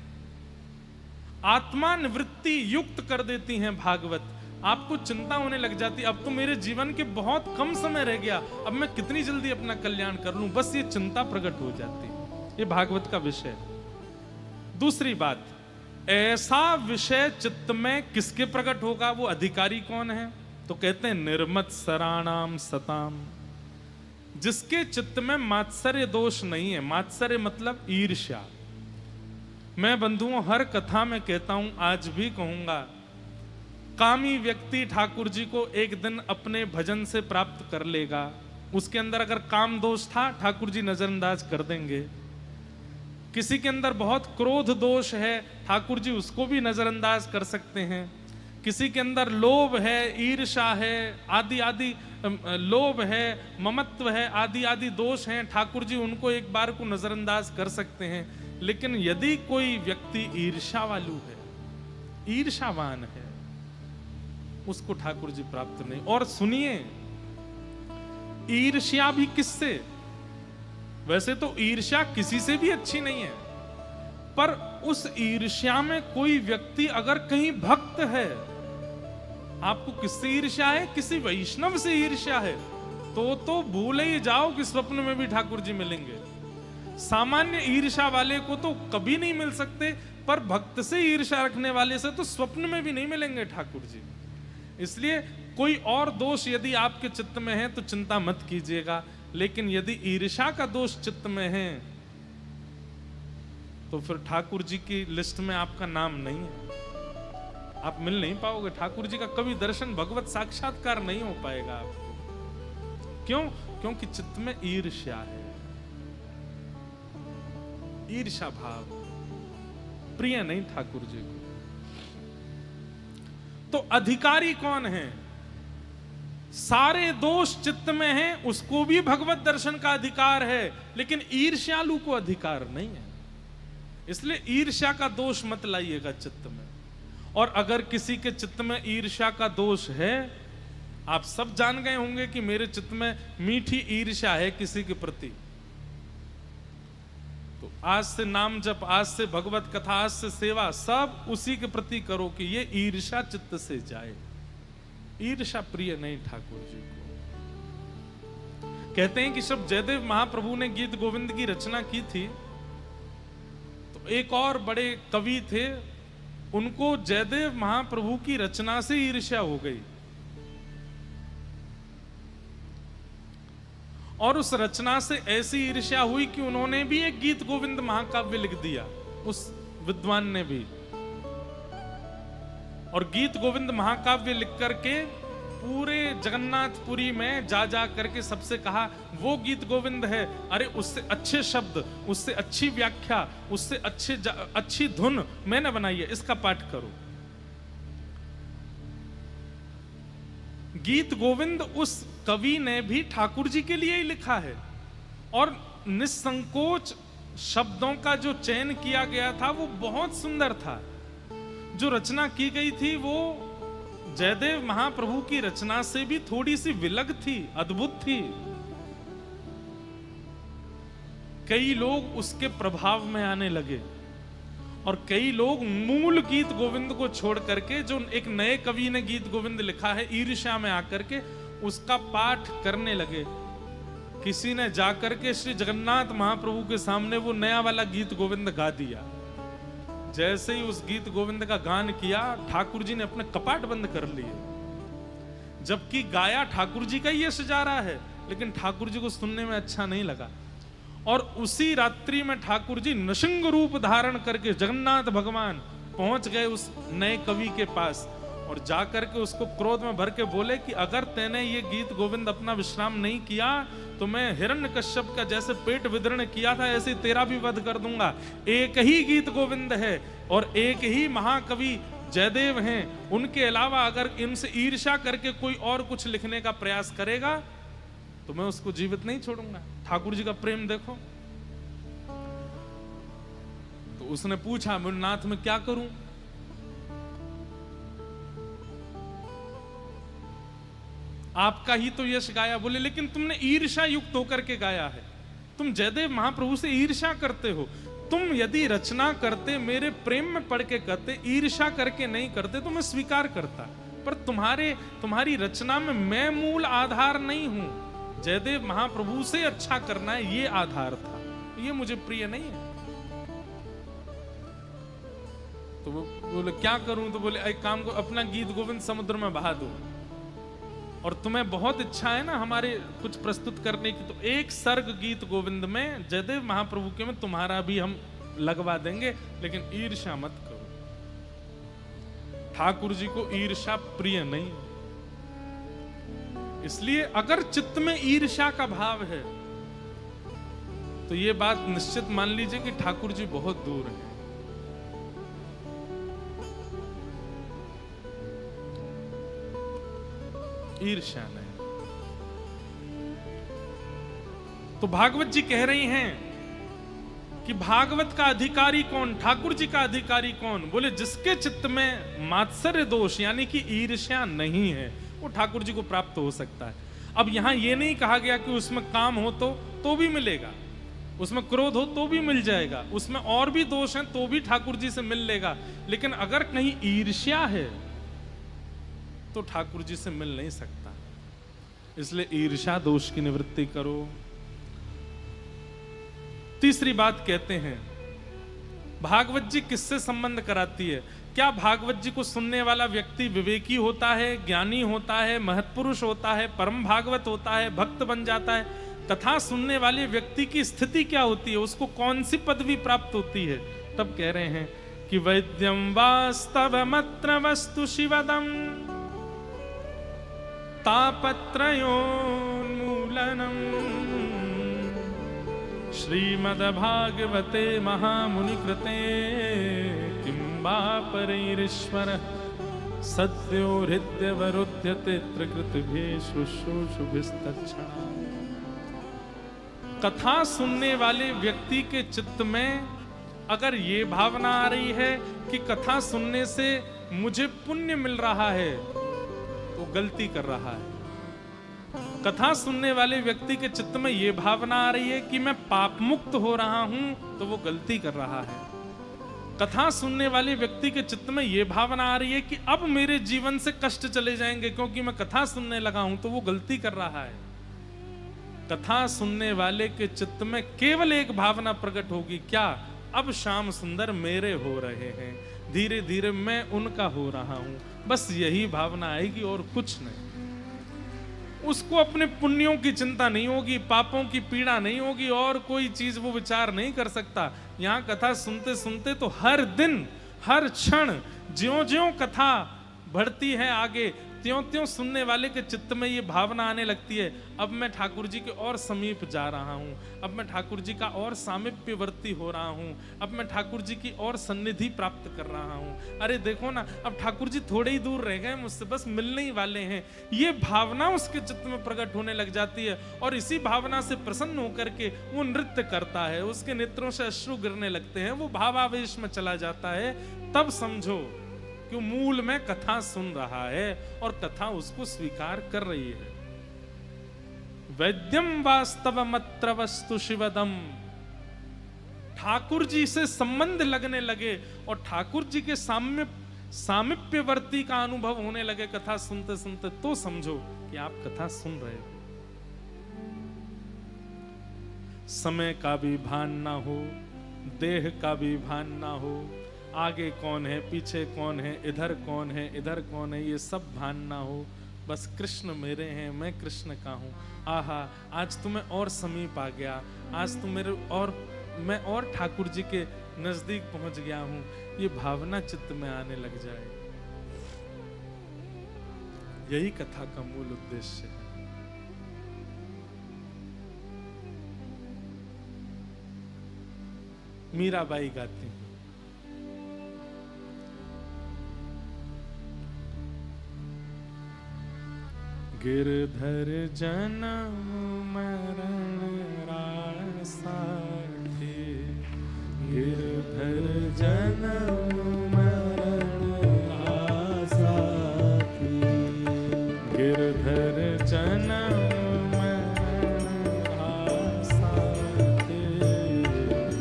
आत्मा निवृत्ति युक्त कर देती हैं भागवत। आपको चिंता होने लग जाती, अब तो मेरे जीवन के बहुत कम समय रह गया, अब मैं कितनी जल्दी अपना कल्याण कर लूं, बस ये चिंता प्रकट हो जाती है। ये भागवत का विषय है। दूसरी बात, ऐसा विषय चित्त में किसके प्रकट होगा, वो अधिकारी कौन है? तो कहते हैं निर्मत सराणाम सताम, जिसके चित्त में मात्सर्य दोष नहीं है। मात्सर्य मतलब ईर्ष्या। मैं बंधुओं हर कथा में कहता हूं, आज भी कहूंगा, कामी व्यक्ति ठाकुर जी को एक दिन अपने भजन से प्राप्त कर लेगा। उसके अंदर अगर काम दोष था, ठाकुर जी नजरअंदाज कर देंगे। किसी के अंदर बहुत क्रोध दोष है, ठाकुर जी उसको भी नजरअंदाज कर सकते हैं। किसी के अंदर लोभ है, ईर्ष्या है, आदि आदि, लोभ है, ममत्व है, आदि आदि दोष हैं, ठाकुर जी उनको एक बार को नजरअंदाज कर सकते हैं। लेकिन यदि कोई व्यक्ति ईर्ष्यावालु है, ईर्ष्यावान है, उसको ठाकुर जी प्राप्त नहीं। और सुनिए, ईर्ष्या भी किससे? वैसे तो ईर्ष्या किसी से भी अच्छी नहीं है, पर उस ईर्ष्या में कोई व्यक्ति अगर कहीं भक्त है, आपको किससे ईर्ष्या है? किसी वैष्णव से ईर्ष्या है, तो भूल ही जाओ कि स्वप्न में भी ठाकुर जी मिलेंगे। सामान्य ईर्ष्या वाले को तो कभी नहीं मिल सकते, पर भक्त से ईर्ष्या रखने वाले से तो स्वप्न में भी नहीं मिलेंगे ठाकुर जी। इसलिए कोई और दोष यदि आपके चित्त में है तो चिंता मत कीजिएगा, लेकिन यदि ईर्ष्या का दोष चित्त में है तो फिर ठाकुर जी की लिस्ट में आपका नाम नहीं है, आप मिल नहीं पाओगे। ठाकुर जी का कभी दर्शन, भगवत साक्षात्कार नहीं हो पाएगा आपको। क्यों? क्योंकि चित्त में ईर्ष्या है, ईर्ष्या भाव प्रिय नहीं ठाकुर जी को। तो अधिकारी कौन है? सारे दोष चित्त में हैं, उसको भी भगवत दर्शन का अधिकार है, लेकिन ईर्ष्यालु को अधिकार नहीं है। इसलिए ईर्ष्या का दोष मत लाइएगा चित्त में। और अगर किसी के चित्त में ईर्ष्या का दोष है, आप सब जान गए होंगे कि मेरे चित्त में मीठी ईर्ष्या है किसी के प्रति, तो आज से नाम जप, आज से भगवत कथा, आज से सेवा, सब उसी के प्रति करो कि ये ईर्ष्या चित्त से जाए। ईर्ष्या प्रिय नहीं ठाकुर जी को। कहते हैं कि जब जयदेव महाप्रभु ने गीत गोविंद की रचना की थी, तो एक और बड़े कवि थे, उनको जयदेव महाप्रभु की रचना से ईर्ष्या हो गई और उस रचना से ऐसी ईर्ष्या हुई कि उन्होंने भी एक गीत गोविंद महाकाव्य लिख दिया, उस विद्वान ने भी। और गीत गोविंद महाकाव्य लिख करके पूरे जगन्नाथपुरी में जा जा करके सबसे कहा, वो गीत गोविंद है, अरे उससे अच्छे शब्द, उससे अच्छी व्याख्या, उससे अच्छी धुन मैंने बनाई है, इसका पाठ करो। गीत गोविंद उस कवि ने भी ठाकुर जी के लिए ही लिखा है, और निसंकोच शब्दों का जो चयन किया गया था वो बहुत सुंदर था। जो रचना की गई थी वो जयदेव महाप्रभु की रचना से भी थोड़ी सी विलग थी, अद्भुत थी। कई लोग उसके प्रभाव में आने लगे और कई लोग मूल गीत गोविंद को छोड़ करके, जो एक नए कवि ने गीत गोविंद लिखा है, ईर्ष्या में आकर के उसका पाठ करने लगे। किसी ने जाकर के श्री जगन्नाथ महाप्रभु के सामने वो नया वाला गीत गोविंद गा दिया। जैसे ही उस गीत गोविंद का गान किया, ठाकुर जी ने अपने कपाट बंद कर लिए, जबकि गाया ठाकुर जी का ही यश जा रहा है, लेकिन ठाकुर जी को सुनने में अच्छा नहीं लगा। और उसी रात्रि में ठाकुर जी नृसिंह रूप धारण करके जगन्नाथ भगवान पहुंच गए उस नए कवि के पास, और जाकर के उसको क्रोध में भर के बोले कि अगर तैने ये गीत गोविंद अपना विश्राम नहीं किया तो मैं हिरण्यकश्यप का जैसे पेट विदर्ण किया था ऐसे तेरा भी वध कर दूंगा। एक ही गीत गोविंद है और एक ही महाकवि जयदेव हैं, उनके अलावा अगर इनसे ईर्ष्या करके कोई और कुछ लिखने का प्रयास करेगा तो मैं उसको जीवित नहीं छोड़ूंगा। ठाकुर जी का प्रेम देखो। तो उसने पूछा, मुन्नाथ में क्या करूं? आपका ही तो यश गाया। बोले लेकिन तुमने ईर्ष्या युक्त होकर के गाया है, तुम जयदेव महाप्रभु से ईर्ष्या करते हो। तुम यदि रचना करते, मेरे प्रेम में पढ़ के करते, ईर्ष्या करके नहीं करते तो मैं स्वीकार करता, पर तुम्हारी रचना में मैं मूल आधार नहीं हूं। जयदेव महाप्रभु से अच्छा करना है, ये आधार था, ये मुझे प्रिय नहीं है। तो वो बोले क्या करूं? तो बोले एक काम को, अपना गीत गोविंद समुद्र में बहा दो, और तुम्हें बहुत इच्छा है ना हमारे कुछ प्रस्तुत करने की, तो एक सर्ग गीत गोविंद में जयदेव महाप्रभु के में तुम्हारा भी हम लगवा देंगे, लेकिन ईर्ष्या मत करो। ठाकुर जी को ईर्ष्या प्रिय नहीं, इसलिए अगर चित्त में ईर्ष्या का भाव है तो ये बात निश्चित मान लीजिए कि ठाकुर जी बहुत दूर है। ईर्ष्या नहीं। तो भागवत जी कह रही हैं कि भागवत का अधिकारी कौन, ठाकुर जी का अधिकारी कौन? बोले जिसके चित्त में मात्सर्य दोष यानी कि ईर्ष्या नहीं है, वो ठाकुर जी को प्राप्त हो सकता है। अब यहां ये नहीं कहा गया कि उसमें काम हो तो भी मिलेगा, उसमें क्रोध हो तो भी मिल जाएगा, उसमें और भी दोष हैं तो भी ठाकुर जी से मिल लेगा, लेकिन अगर कहीं ईर्ष्या है तो ठाकुर जी से मिल नहीं सकता। इसलिए ईर्ष्या दोष की निवृत्ति करो। तीसरी बात कहते हैं, भागवत जी किससे संबंध कराती है? क्या भागवत जी को सुनने वाला व्यक्ति विवेकी होता है, ज्ञानी होता है, महत्पुरुष होता है, परम भागवत होता है, भक्त बन जाता है? कथा सुनने वाले व्यक्ति की स्थिति क्या होती है, उसको कौन सी पदवी प्राप्त होती है? तब कह रहे हैं कि वैद्यम वास्तवमत्र वस्तु शिवदम तापत्रयोन्मूलनम् श्रीमद्भागवते महामुनिकृते किं वा परैरीश्वरः सद्यो हृद्यवरुध्यते त्रिकृतिभिः शुश्रूषुभिस्तच्छणा। कथा सुनने वाले व्यक्ति के चित्त में अगर ये भावना आ रही है कि कथा सुनने से मुझे पुण्य मिल रहा है तो गलती कर रहा है। कथा सुनने वाले व्यक्ति के चित्त में यह भावना आ रही है कि मैं पाप मुक्त हो रहा हूं तो वो गलती कर रहा है। कथा सुनने वाले व्यक्ति के चित्त में यह भावना आ रही है कि अब मेरे जीवन से कष्ट चले जाएंगे क्योंकि मैं कथा सुनने लगा हूं, तो वो गलती कर रहा है। कथा सुनने वाले के चित्त में केवल एक भावना प्रकट होगी, क्या? अब श्याम सुंदर मेरे हो रहे हैं, धीरे धीरे मैं उनका हो रहा हूं। बस यही भावना आएगी और कुछ नहीं। उसको अपने पुण्यों की चिंता नहीं होगी, पापों की पीड़ा नहीं होगी, और कोई चीज वो विचार नहीं कर सकता। यहां कथा सुनते सुनते तो हर दिन हर क्षण ज्यों ज्यों कथा बढ़ती है आगे, त्यों त्यों सुनने वाले के चित्त में ये भावना आने लगती है, अब मैं ठाकुर जी के और समीप जा रहा हूँ, अब मैं ठाकुर जी का और सामीप्यवर्ती हो रहा हूँ, अब मैं ठाकुर जी की और सन्निधि प्राप्त कर रहा हूँ। अरे देखो ना, अब ठाकुर जी थोड़े ही दूर रह गए मुझसे, बस मिलने ही वाले हैं। ये भावना उसके चित्त में प्रकट होने लग जाती है, और इसी भावना से प्रसन्न होकर के वो नृत्य करता है, उसके नेत्रों से अश्रु गिरने लगते हैं, वो भावावेश में चला जाता है। तब समझो कि मूल में कथा सुन रहा है और कथा उसको स्वीकार कर रही है। वैद्यम वास्तवमत्र वस्तु शिवदम, ठाकुर जी से संबंध लगने लगे और ठाकुर जी के सामीप्यवर्ती का अनुभव होने लगे कथा सुनते सुनते, तो समझो कि आप कथा सुन रहे हो। समय का भी भान ना हो, देह का भी भान ना हो, आगे कौन है, पीछे कौन है, इधर कौन है, इधर कौन है, ये सब भान ना हो। बस कृष्ण मेरे हैं, मैं कृष्ण का हूँ। आहा, आज तुम्हें और समीप आ गया, आज तुम मेरे और मैं और ठाकुर जी के नजदीक पहुंच गया हूँ, ये भावना चित्त में आने लग जाए। यही कथा का मूल उद्देश्य है। मीराबाई गाती हैं, गिरधर जन्म मरण रासा थे, गिरधर जन्म मरण रासा थे, गिरधर जन्म मरण रासा थे,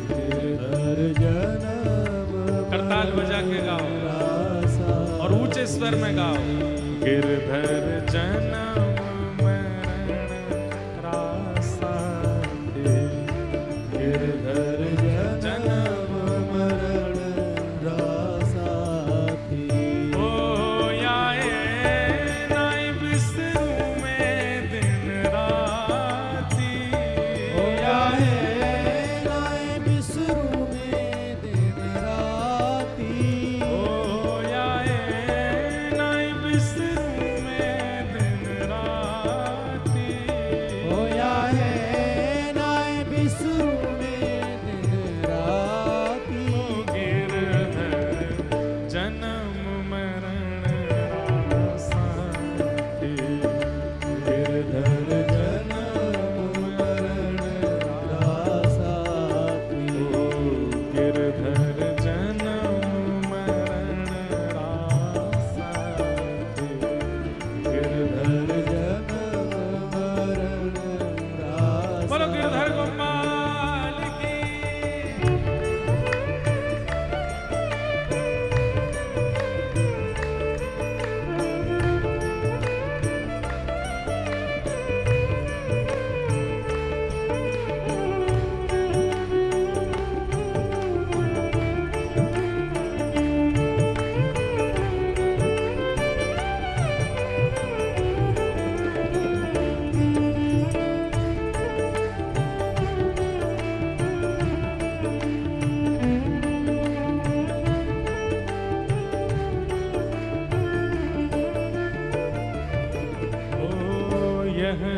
गिरधर जन्म करताल बजा के गाओ और ऊंचे स्वर में गाओ। गिरधर जन्म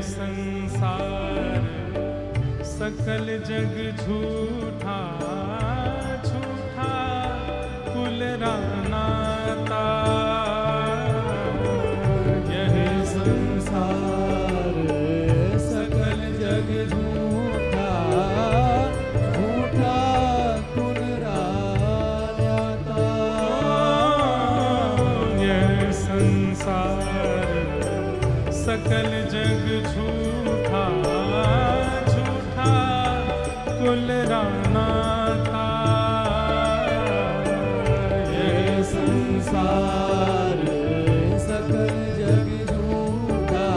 संसार सकल जग झूठा, झूठा कुल रानाता, यह संसार सकल जग झूठा, झूठा कुल रानाता, यह संसार सकल जग झूठा, झूठा कुल रानाता, ये संसार सकल जग झूठा,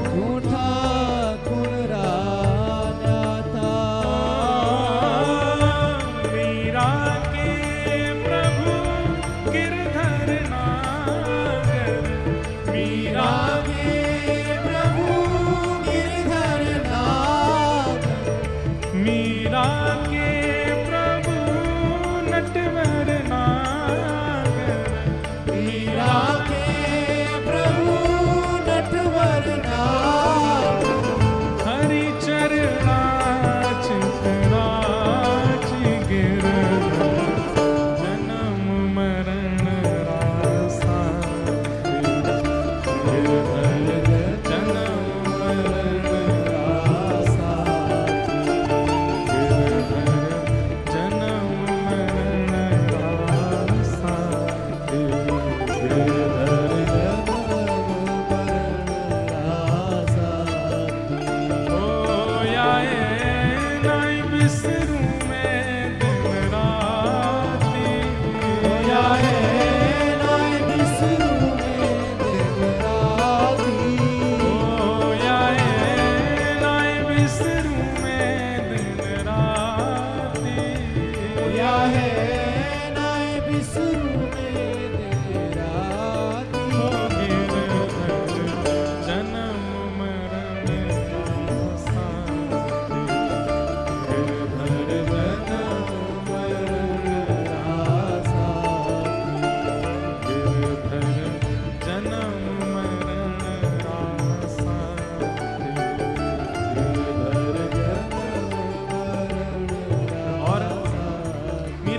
झूठा कुल रानाता। मीरा के प्रभु गिरधर नागर, मीरा मीरा के प्रभु नटवर नागर, मीरा के प्रभु नटवर नागर, हरि चरणाच नाच गिरधर जन्म मरण रासा, गिरधर जन्म मरण रासा,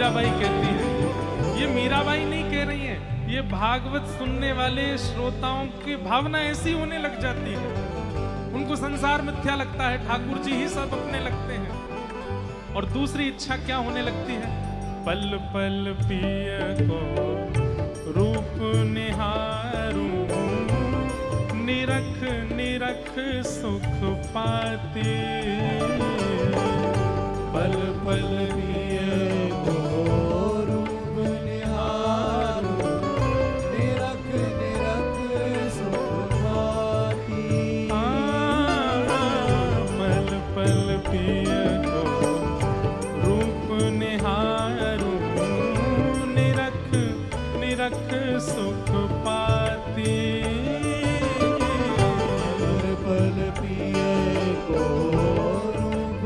मीराबाई कहती है। ये मीराबाई नहीं कह रही हैं, ये भागवत सुनने वाले श्रोताओं की भावना ऐसी होने लग जाती है, उनको संसार मिथ्या लगता है, ठाकुर जी ही सब अपने लगते हैं। और दूसरी इच्छा क्या होने लगती है? पल पल पिय को रूप निहारूं, निरख निरख सुख पाती। पल पल पिय को रूप निहारूं, निरख निरख सुख पाती। पल पल पिय को रूप निहारूं, निरख निरख सुख पाती। पल पल पिय को रूप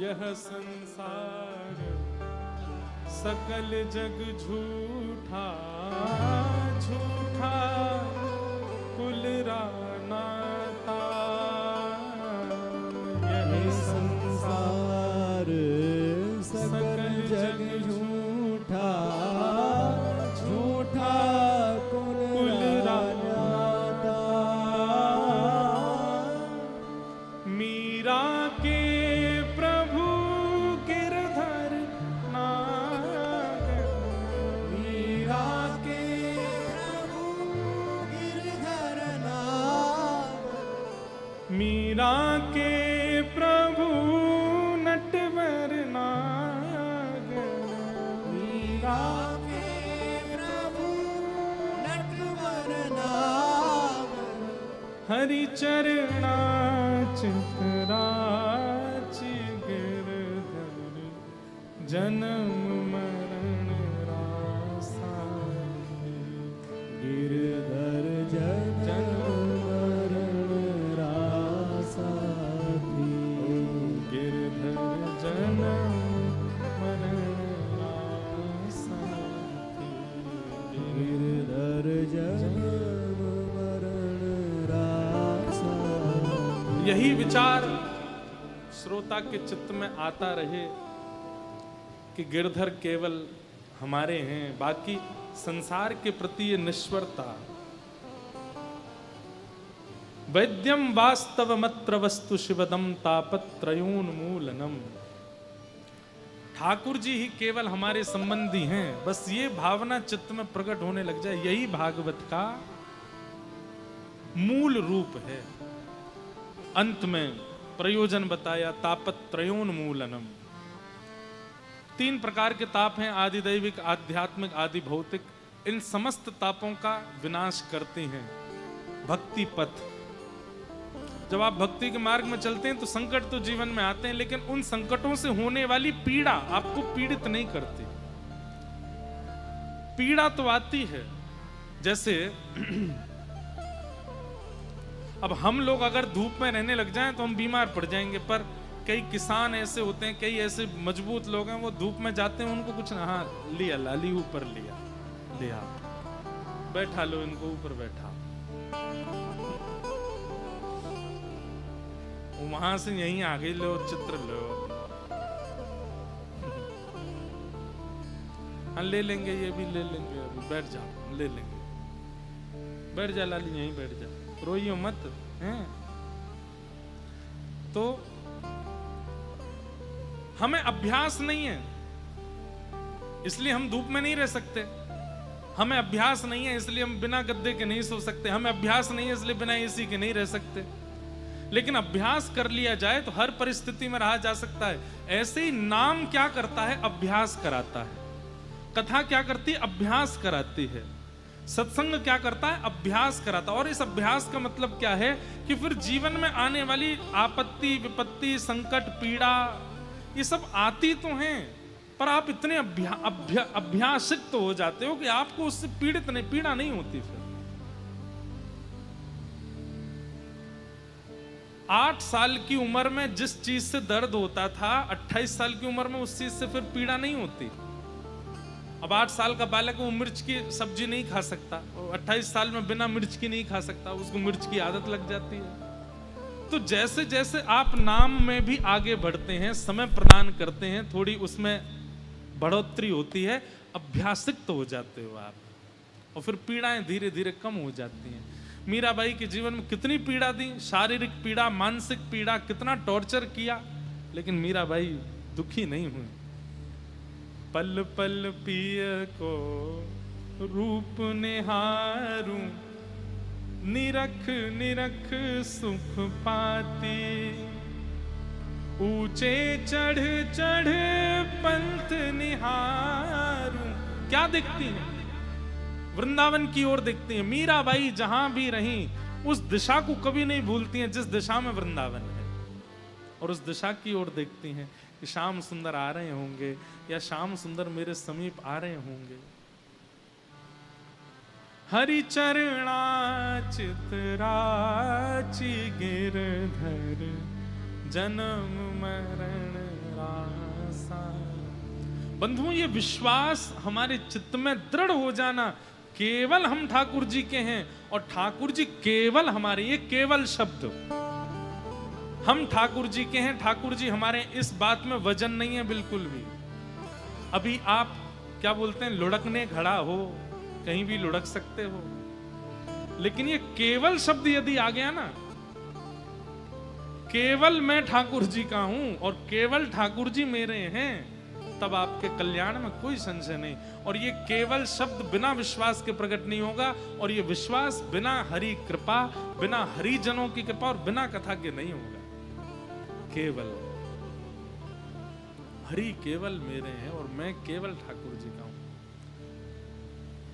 यह संसार सकल जग झूठा, झूठा कुल रानाता। यह संसार सकल जग झूठा, झूठा कुल रानाता। मीरा के प्रभु गिरधर नागर, मीरा के प्रभु गिरधर नागर, मीरा के प्रभु नटवर नागर, मीरा के प्रभु नटवर नागर। हरि चरणा चितराचि गिरधर जन्म मरण रासारे। गिरधर जन्म मरण रासाथी, गिरधर जन्म मरण रासारे। गिरधर जन्म मरण रासाथी। यही विचार श्रोता के चित्त में आता रहे कि गिरधर केवल हमारे हैं, बाकी संसार के प्रति ये निष्वरता। वैद्यम वास्तवमत्र वस्तु शिवदम तापत्रयोन्मूलनम। ठाकुर जी ही केवल हमारे संबंधी हैं, बस ये भावना चित्त में प्रकट होने लग जाए, यही भागवत का मूल रूप है। अंत में प्रयोजन बताया, तापत्रयोन्मूलनम। 3 प्रकार के ताप हैं, आदि दैविक, आध्यात्मिक, आदि भौतिक। इन समस्त तापों का विनाश करते हैं भक्ति पथ। जब आप भक्ति के मार्ग में चलते हैं तो संकट तो जीवन में आते हैं, लेकिन उन संकटों से होने वाली पीड़ा आपको पीड़ित नहीं करती। पीड़ा तो आती है, जैसे अब हम लोग अगर धूप में रहने लग जाएं तो हम बीमार पड़ जाएंगे, पर कई किसान ऐसे होते हैं, कई ऐसे मजबूत लोग हैं, वो धूप में जाते हैं, उनको कुछ ना, हाँ लिया लाली ऊपर लिया, लिया बैठा लो इनको ऊपर बैठा, वहां से यहीं आगे लो, चित्र लो, हाँ ले लेंगे, ये भी ले लेंगे, अभी बैठ जाओ, ले लेंगे, बैठ जा लाली, यहीं बैठ जा, रोइयो मत हैं। तो हमें अभ्यास नहीं है, इसलिए हम धूप में नहीं रह सकते। हमें अभ्यास नहीं है, इसलिए हम बिना गद्दे के नहीं सो सकते। हमें अभ्यास नहीं है, इसलिए बिना एसी के नहीं रह सकते। लेकिन अभ्यास कर लिया जाए तो हर परिस्थिति में रहा जा सकता है। ऐसे ही नाम क्या करता है? अभ्यास कराता है। कथा क्या करती है? अभ्यास कराती है। सत्संग क्या करता है? अभ्यास कराता है। और इस अभ्यास का मतलब क्या है कि फिर जीवन में आने वाली आपत्ति, विपत्ति, संकट, पीड़ा, ये सब आती तो हैं, पर आप इतने अभ्यासित तो हो जाते हो कि आपको उससे पीड़ा नहीं होती। फिर 8 साल की उम्र में जिस चीज से दर्द होता था, 28 साल की उम्र में उस चीज से फिर पीड़ा नहीं होती। अब 8 साल का बालक वो मिर्च की सब्जी नहीं खा सकता, 28 साल में बिना मिर्च की नहीं खा सकता, उसको मिर्च की आदत लग जाती है। तो जैसे जैसे आप नाम में भी आगे बढ़ते हैं, समय प्रदान करते हैं, थोड़ी उसमें बढ़ोतरी होती है, अभ्यासित तो हो जाते हो आप, और फिर पीड़ाएं धीरे धीरे कम हो जाती हैं। मीराबाई के जीवन में कितनी पीड़ा दी, शारीरिक पीड़ा, मानसिक पीड़ा, कितना टॉर्चर किया, लेकिन मीराबाई दुखी नहीं हुई। पल पल पिय को रूप निहारूं, निरख निरख सुख पाती, ऊंचे चढ़ चढ़ पंथ निहारूं। क्या देखती है? वृंदावन की ओर देखती है। मीराबाई जहां भी रही उस दिशा को कभी नहीं भूलती हैं जिस दिशा में वृंदावन है, और उस दिशा की ओर देखती हैं कि श्याम सुंदर आ रहे होंगे या श्याम सुंदर मेरे समीप आ रहे होंगे। हरि चरणा चितराचि गिरधर जन्म मरण विश्वासा। बंधुओं, ये विश्वास हमारे चित्त में दृढ़ हो जाना, केवल हम ठाकुर जी के हैं और ठाकुर जी केवल हमारे, ये केवल शब्द, हम ठाकुर जी के हैं, ठाकुर जी हमारे, इस बात में वजन नहीं है बिल्कुल भी। अभी आप क्या बोलते हैं, लुढ़कने खड़ा हो, कहीं भी लुढ़क सकते हो, लेकिन ये केवल शब्द यदि आ गया ना, केवल मैं ठाकुर जी का हूं और केवल ठाकुर जी मेरे हैं, तब आपके कल्याण में कोई संशय नहीं। और ये केवल शब्द बिना विश्वास के प्रकट नहीं होगा, और ये विश्वास बिना हरि कृपा, बिना हरि जनों की कृपा और बिना कथा के नहीं होगा। केवल हरि केवल मेरे हैं और मैं केवल ठाकुर जी का हूं।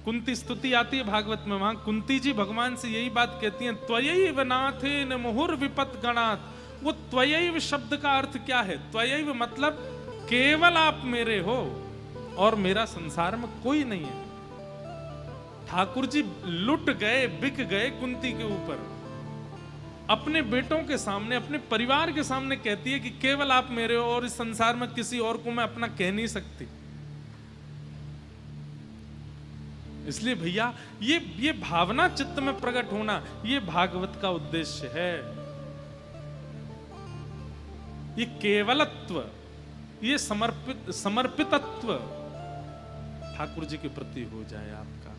कुंती स्तुति आती है भागवत में, वहां कुंती जी भगवान से यही बात कहती हैं, त्वयैव नाथेन मुहुर विपत गणात्। वो त्वयैव शब्द का अर्थ क्या है? त्वयैव मतलब केवल आप मेरे हो और मेरा संसार में कोई नहीं है। ठाकुर जी लुट गए, बिक गए कुंती के ऊपर, अपने बेटों के सामने, अपने परिवार के सामने कहती है कि केवल आप मेरे हो और इस संसार में किसी और को मैं अपना कह नहीं सकती। इसलिए भैया ये भावना चित्त में प्रकट होना, ये भागवत का उद्देश्य है। ये केवलत्व, ये समर्पितत्व ठाकुर जी के प्रति हो जाए आपका।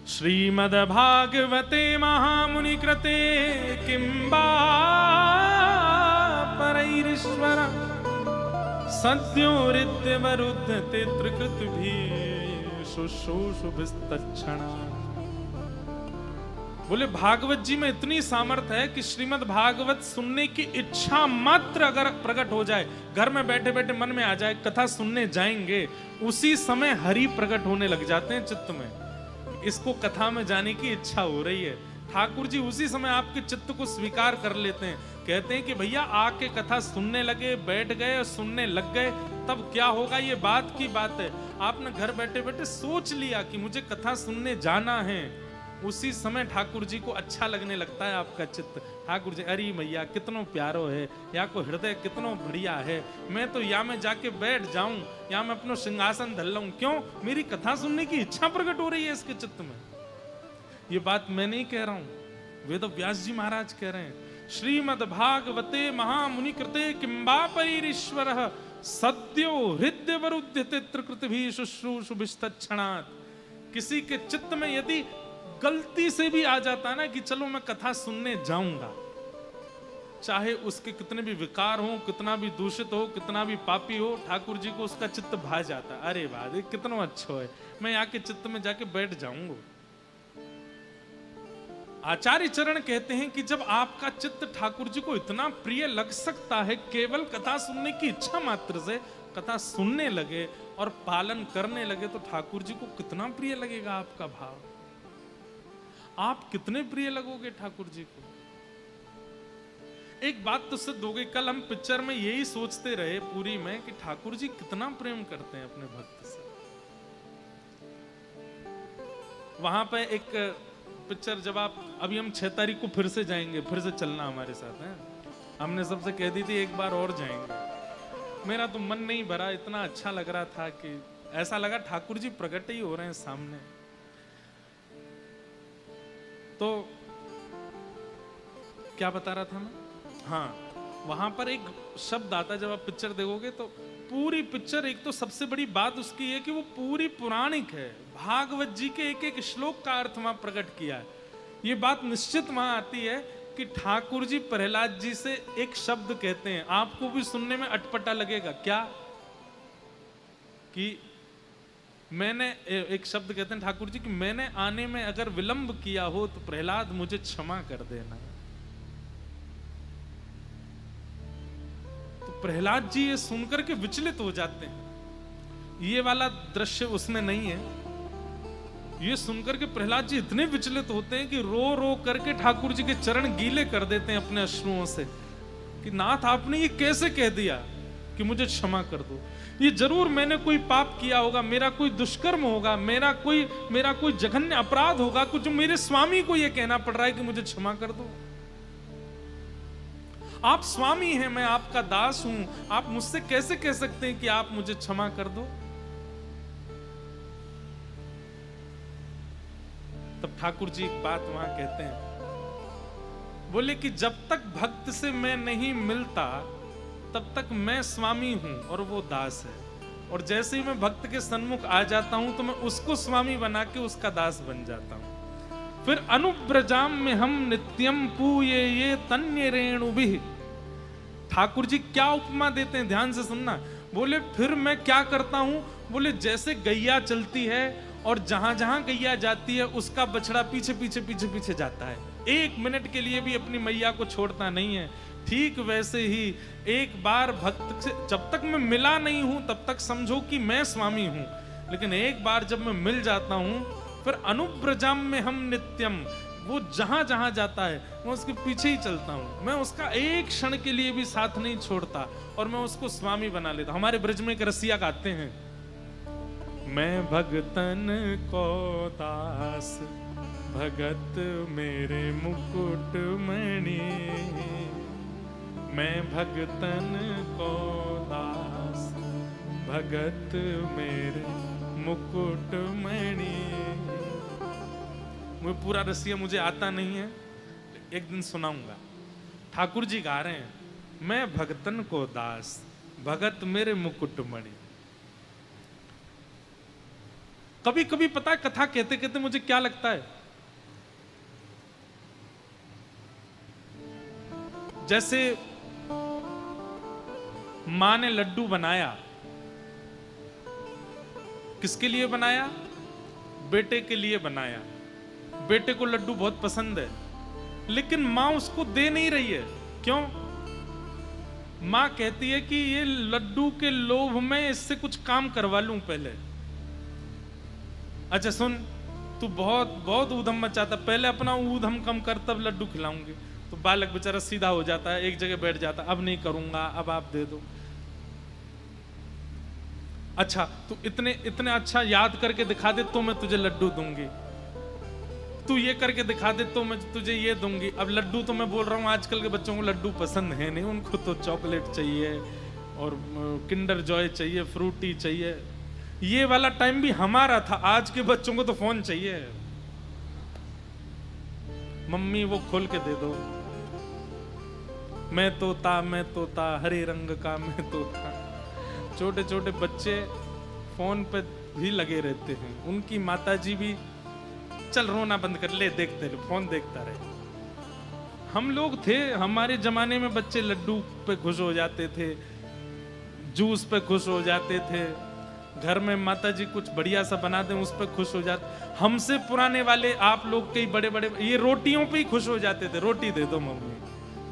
श्रीमद् भागवते महामुनि कृते किंबा परैरीश्वर सद्यो हृदय वरुद्धते त्रिकृत भी शुश्रूषुभिस्तच्छणा। बोले भागवत जी में इतनी सामर्थ्य है कि श्रीमद् भागवत सुनने की इच्छा मात्र अगर प्रकट हो जाए, घर में बैठे बैठे मन में आ जाए कथा सुनने जाएंगे, उसी समय हरि प्रकट होने लग जाते हैं चित्त में। इसको कथा में जाने की इच्छा हो रही है, ठाकुर जी उसी समय आपके चित्त को स्वीकार कर लेते हैं। कहते हैं कि भैया आके कथा सुनने लगे, बैठ गए और सुनने लग गए, तब क्या होगा ये बात की बात है। आपने घर बैठे बैठे सोच लिया कि मुझे कथा सुनने जाना है, उसी समय ठाकुर जी को अच्छा लगने लगता है आपका चित्त। ठाकुर जी अरे मैया कितनो प्यारो है, या को हृदय कितनो बढ़िया है, मैं तो या मैं जाके बैठ जाऊं या मैं अपनो सिंहासन धर लूं। क्यों? मेरी कथा सुनने की इच्छा प्रकट हो रही है इसके चित्त में। ये बात मैं नहीं कह रहा हूं, वेद व्यास जी महाराज कह रहे हैं। श्रीमद् भागवते महामुनि कृते किंबा परैरीश्वर सद्यो हृदय वरुध्यते त्रिकृत भी शुश्रूषुभिस्तच्छणात्। किसी के चित्त में यदि गलती से भी आ जाता ना कि चलो मैं कथा सुनने जाऊंगा, चाहे उसके कितने भी विकार हो, कितना भी दूषित हो, कितना भी पापी हो, ठाकुर जी को उसका चित्त भा जाता। अरे वाह ये कितना अच्छा है, मैं यहाँ के चित्त में जाके बैठ जाऊंगा। आचार्य चरण कहते हैं कि जब आपका चित्त ठाकुर जी को इतना प्रिय लग सकता है, केवल कथा सुनने की इच्छा मात्र से कथा सुनने लगे और पालन करने लगे, तो ठाकुर जी को कितना प्रिय लगेगा आपका भाव। आप कितने प्रिय लगोगे ठाकुर जी को। एक बात तो सिद्ध हो गई, कल हम पिक्चर में यही सोचते रहे पूरी में कि ठाकुर जी कितना प्रेम करते हैं अपने भक्त से। वहां पे एक पिक्चर, जब आप, अभी हम 6 तारीख को फिर से जाएंगे, फिर से चलना हमारे साथ है। हमने सबसे कह दी थी एक बार और जाएंगे। मेरा तो मन नहीं भरा, इतना अच्छा लग रहा था कि ऐसा लगा ठाकुर जी प्रकट ही हो रहे हैं सामने। तो क्या बता रहा था मैं? हाँ, वहां पर एक शब्द आता, जब आप पिक्चर देखोगे तो पूरी पिक्चर, एक तो सबसे बड़ी बात उसकी है कि वो पूरी पौराणिक है। भागवत जी के एक एक श्लोक का अर्थ वहां प्रकट किया है। ये बात निश्चित वहां आती है कि ठाकुर जी प्रहलाद जी से एक शब्द कहते हैं, आपको भी सुनने में अटपटा लगेगा। क्या? कि मैंने, एक शब्द कहते हैं ठाकुर जी कि मैंने आने में अगर विलंब किया हो तो प्रहलाद मुझे क्षमा कर देना। तो प्रहलाद जी ये सुनकर के विचलित हो जाते हैं। ये वाला दृश्य उसमें नहीं है। ये सुनकर के प्रहलाद जी इतने विचलित होते हैं कि रो रो करके ठाकुर जी के चरण गीले कर देते हैं अपने अश्रुओं से कि नाथ आपने ये कैसे कह दिया कि मुझे क्षमा कर दो। ये जरूर मैंने कोई पाप किया होगा, मेरा कोई दुष्कर्म होगा, मेरा कोई जघन्य अपराध होगा, कुछ जो मेरे स्वामी को ये कहना पड़ रहा है कि मुझे क्षमा कर दो। आप स्वामी हैं, मैं आपका दास हूं, आप मुझसे कैसे कह सकते हैं कि आप मुझे क्षमा कर दो? तब ठाकुर जी एक बात वहां कहते हैं, बोले कि जब तक भक्त से मैं नहीं मिलता तब तक मैं स्वामी हूं और वो दास है, और जैसे ही मैं भक्त के सन्मुख आ जाता हूं तो मैं उसको स्वामी बना के उसका दास बन जाता हूं। फिर अनुब्रजाम में हम नित्यम पूये ये तन्य रेणुभि। ठाकुर जी क्या उपमा देते हैं, ध्यान से सुनना। बोले फिर मैं क्या करता हूं, बोले जैसे गैया चलती है और जहां जहां गैया जाती है उसका बछड़ा पीछे पीछे पीछे पीछे जाता है, एक मिनट के लिए भी अपनी मैया को छोड़ता नहीं है, ठीक वैसे ही एक बार भक्त से जब तक मैं मिला नहीं हूं तब तक समझो कि मैं स्वामी हूं, लेकिन एक बार जब मैं मिल जाता हूं फिर अनुब्रजाम में हम नित्यम, वो जहां जहां जाता है मैं उसके पीछे ही चलता हूं, मैं उसका एक क्षण के लिए भी साथ नहीं छोड़ता और मैं उसको स्वामी बना लेता। हमारे ब्रज में एक रसिया गाते हैं, मैं भगतन को दास भगत मेरे मुकुट मणि, मैं भगतन को दास भगत मेरे मुकुट मणि। मुझे पूरा रसिया मुझे आता नहीं है, एक दिन सुनाऊंगा। ठाकुर जी गा रहे हैं, मैं भगतन को दास भगत मेरे मुकुट मणि। कभी कभी पता है कथा कहते कहते मुझे क्या लगता है, जैसे मां ने लड्डू बनाया, किसके लिए बनाया? बेटे के लिए बनाया। बेटे को लड्डू बहुत पसंद है, लेकिन मां उसको दे नहीं रही है। क्यों? मां कहती है कि ये लड्डू के लोभ में इससे कुछ काम करवा लूं पहले। अच्छा सुन, तू बहुत बहुत ऊधम मचाता, पहले अपना ऊधम कम कर तब लड्डू खिलाऊंगी। तो बालक बेचारा सीधा हो जाता है, एक जगह बैठ जाता, अब नहीं करूंगा, अब आप दे दो। अच्छा तू इतने इतने अच्छा याद करके दिखा दे तो मैं तुझे लड्डू दूंगी, तू ये करके दिखा दे तो मैं तुझे ये दूंगी। अब लड्डू तो मैं बोल रहा हूँ आजकल के बच्चों को लड्डू पसंद है नहीं, उनको तो चॉकलेट चाहिए और किंडर जॉय चाहिए, फ्रूटी चाहिए। ये वाला टाइम भी हमारा था, आज के बच्चों को तो फोन चाहिए, मम्मी वो खोल के दे दो, मैं तोता हरे रंग का मैं तोता। छोटे छोटे बच्चे फोन पे भी लगे रहते हैं, उनकी माताजी भी चल रोना बंद कर ले, देखते ले, फोन देखता रहे। हम लोग थे, हमारे जमाने में बच्चे लड्डू पे खुश हो जाते थे, जूस पे खुश हो जाते थे, घर में माताजी कुछ बढ़िया सा बना दें उस पे खुश हो जाते। हमसे पुराने वाले आप लोग कई बड़े बड़े ये रोटियों पे ही खुश हो जाते थे, रोटी दे दो मम्मी,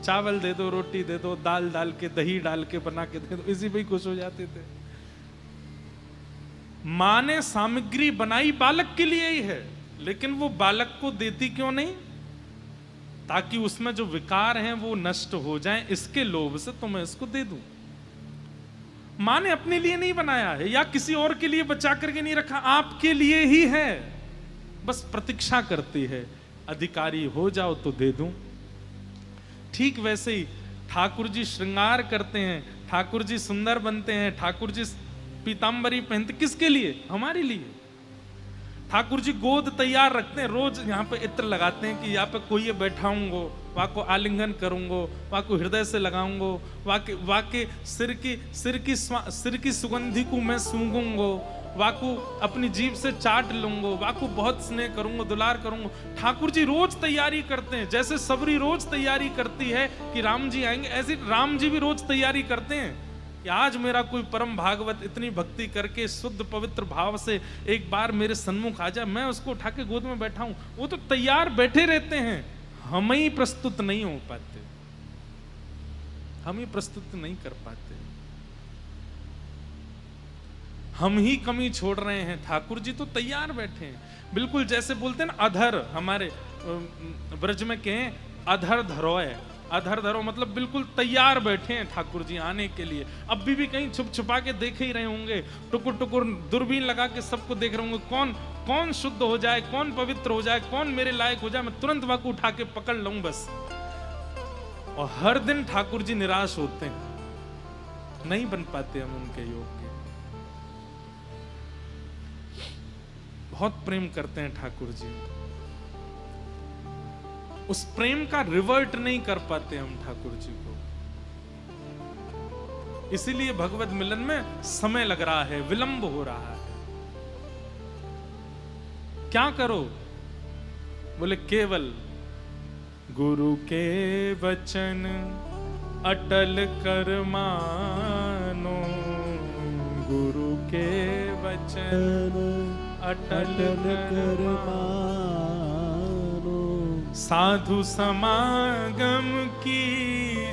चावल दे दो, रोटी दे दो, दाल डाल के दही डाल के बना के दे दो, इसी पे ही खुश हो जाते थे। मां ने सामग्री बनाई बालक के लिए ही है, लेकिन वो बालक को देती क्यों नहीं? ताकि उसमें जो विकार हैं वो नष्ट हो जाएं, इसके लोभ से तो मैं इसको दे दूं। मां ने अपने लिए नहीं बनाया है या किसी और के लिए बचा करके नहीं रखा, आपके लिए ही है, बस प्रतीक्षा करती है अधिकारी हो जाओ तो दे दूं। ठीक वैसे ही ठाकुर जी श्रृंगार करते हैं, ठाकुर जी सुंदर बनते हैं, ठाकुर जी पीतांबरी पहनते, किसके लिए? हमारे लिए। ठाकुर जी गोद तैयार रखते हैं, रोज यहाँ पे इत्र लगाते हैं कि यहाँ पे कोई बैठाऊंगो, वहाँ को आलिंगन करूंगो, वहाँ को हृदय से लगाऊंगो, वहाँ के सिर की सुगंधी को मैं सूंघूंगो, वहाँ को अपनी जीभ से चाट लूंगो, वहाँ को बहुत स्नेह करूंगो, दुलार करूंगो। ठाकुर जी रोज तैयारी करते हैं, जैसे सबरी रोज तैयारी करती है कि राम जी आएंगे, ऐसे राम जी भी रोज तैयारी करते हैं कि आज मेरा कोई परम भागवत इतनी भक्ति करके शुद्ध पवित्र भाव से एक बार मेरे सन्मुख आ जाए, मैं उसको उठा के गोद में बैठाऊं। वो तो तैयार बैठे रहते हैं, हम ही प्रस्तुत नहीं हो पाते, हम ही प्रस्तुत नहीं कर पाते, हम ही कमी छोड़ रहे हैं। ठाकुर जी तो तैयार बैठे हैं, बिल्कुल जैसे बोलते हैं ना अधर, हमारे ब्रज में कहें अधर धरोए, अधर धरो मतलब बिल्कुल तैयार बैठे हैं ठाकुर जी आने के लिए। अब भी कहीं छुप छुपा के देखे ही रहे होंगे, टुकुर टुकुर दूरबीन लगा के सबको देख रहे होंगे, कौन कौन शुद्ध हो जाए, कौन पवित्र हो जाए, कौन मेरे लायक हो जाए, मैं तुरंत वाको उठा के पकड़ लूं बस। और हर दिन ठाकुर जी निराश होते हैं, नहीं बन पाते हम उनके योग्य। बहुत प्रेम करते हैं ठाकुर जी, उस प्रेम का रिवर्ट नहीं कर पाते हम ठाकुर जी को। इसीलिए भगवत मिलन में समय लग रहा है, विलंब हो रहा है। क्या करो? बोले केवल गुरु के वचन अटल कर मानो, गुरु के वचन अटल कर मानो, साधु समागम की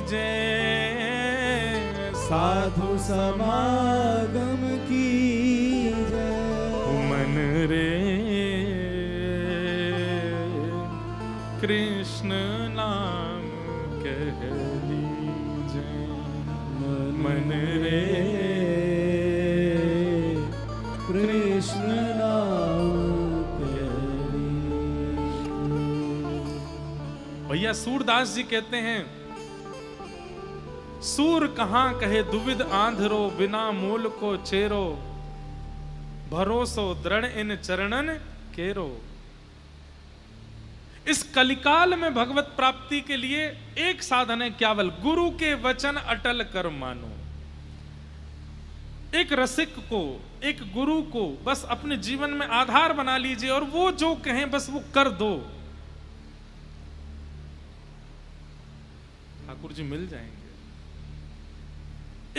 जय, साधु समागम की जय। मन रे कृष्ण नाम कह लीजय, मन रे कृष्ण नाम कह लीजय। भैया सूरदास जी कहते हैं, सूर कहां कहे दुविध आंधरो, बिना मूल को चेरो, भरोसो दृढ़ इन चरणन केरो। इस कलिकाल में भगवत प्राप्ति के लिए एक साधन है केवल, गुरु के वचन अटल कर मानो। एक रसिक को, एक गुरु को बस अपने जीवन में आधार बना लीजिए और वो जो कहें बस वो कर दो, ठाकुर जी मिल जाएंगे।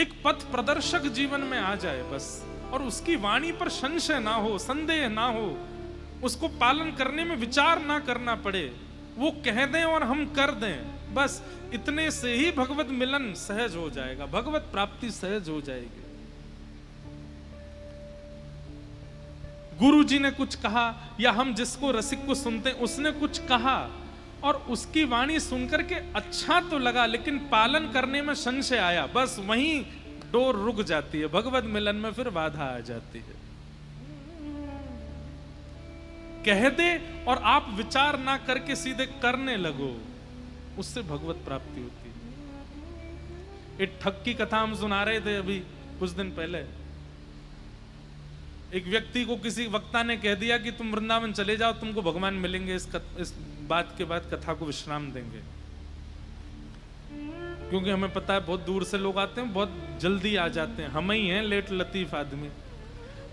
एक पथ प्रदर्शक जीवन में आ जाए बस, और उसकी वाणी पर संशय ना हो, संदेह ना हो, उसको पालन करने में विचार ना करना पड़े, वो कह दें और हम कर दें, बस इतने से ही भगवत मिलन सहज हो जाएगा, भगवत प्राप्ति सहज हो जाएगी। गुरु जी ने कुछ कहा, या हम जिसको रसिक को सुनते हैं उसने कुछ कहा, और उसकी वाणी सुनकर के अच्छा तो लगा, लेकिन पालन करने में संशय आया, बस वहीं डोर रुक जाती है, भगवत मिलन में फिर बाधा आ जाती है। कह दे और आप विचार ना करके सीधे करने लगो, उससे भगवत प्राप्ति होती है। एक ठग की कथा हम सुना रहे थे अभी कुछ दिन पहले। एक व्यक्ति को किसी वक्ता ने कह दिया कि तुम वृंदावन चले जाओ, तुमको भगवान मिलेंगे, इस बात के बाद कथा को विश्राम देंगे, क्योंकि हमें पता है बहुत दूर से लोग आते हैं, बहुत जल्दी आ जाते हैं, हम ही हैं लेट लतीफ आदमी।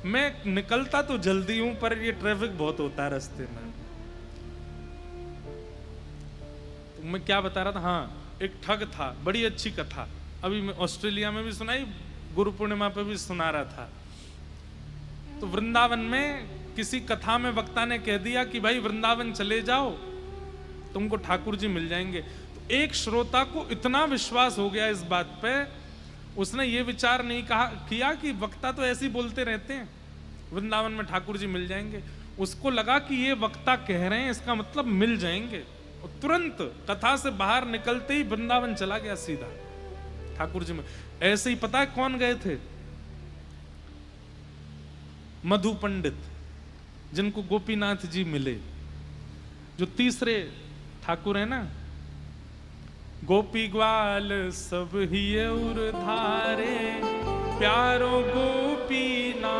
मैं निकलता तो जल्दी हूं, पर ये ट्रैफिक बहुत होता है रास्ते में। तो मैं क्या बता रहा था, हाँ एक ठग था, बड़ी अच्छी कथा, अभी मैं ऑस्ट्रेलिया में भी सुनाई, गुरु पूर्णिमा पे भी सुना रहा था। तो वृंदावन में किसी कथा में वक्ता ने कह दिया कि भाई वृंदावन चले जाओ, तुमको ठाकुर जी मिल जाएंगे। तो एक श्रोता को इतना विश्वास हो गया इस बात पे, उसने ये विचार नहीं किया कि वक्ता तो ऐसे ही बोलते रहते हैं, वृंदावन में ठाकुर जी मिल जाएंगे। उसको लगा कि ये वक्ता कह रहे हैं, इसका मतलब मिल जाएंगे, और तुरंत कथा से बाहर निकलते ही वृंदावन चला गया सीधा ठाकुर जी में। ऐसे ही पता है कौन गए थे? मधु पंडित, जिनको गोपीनाथ जी मिले, जो तीसरे ठाकुर है ना। गोपी ग्वाल सब ही उर धारे, प्यारो गोपीनाथ,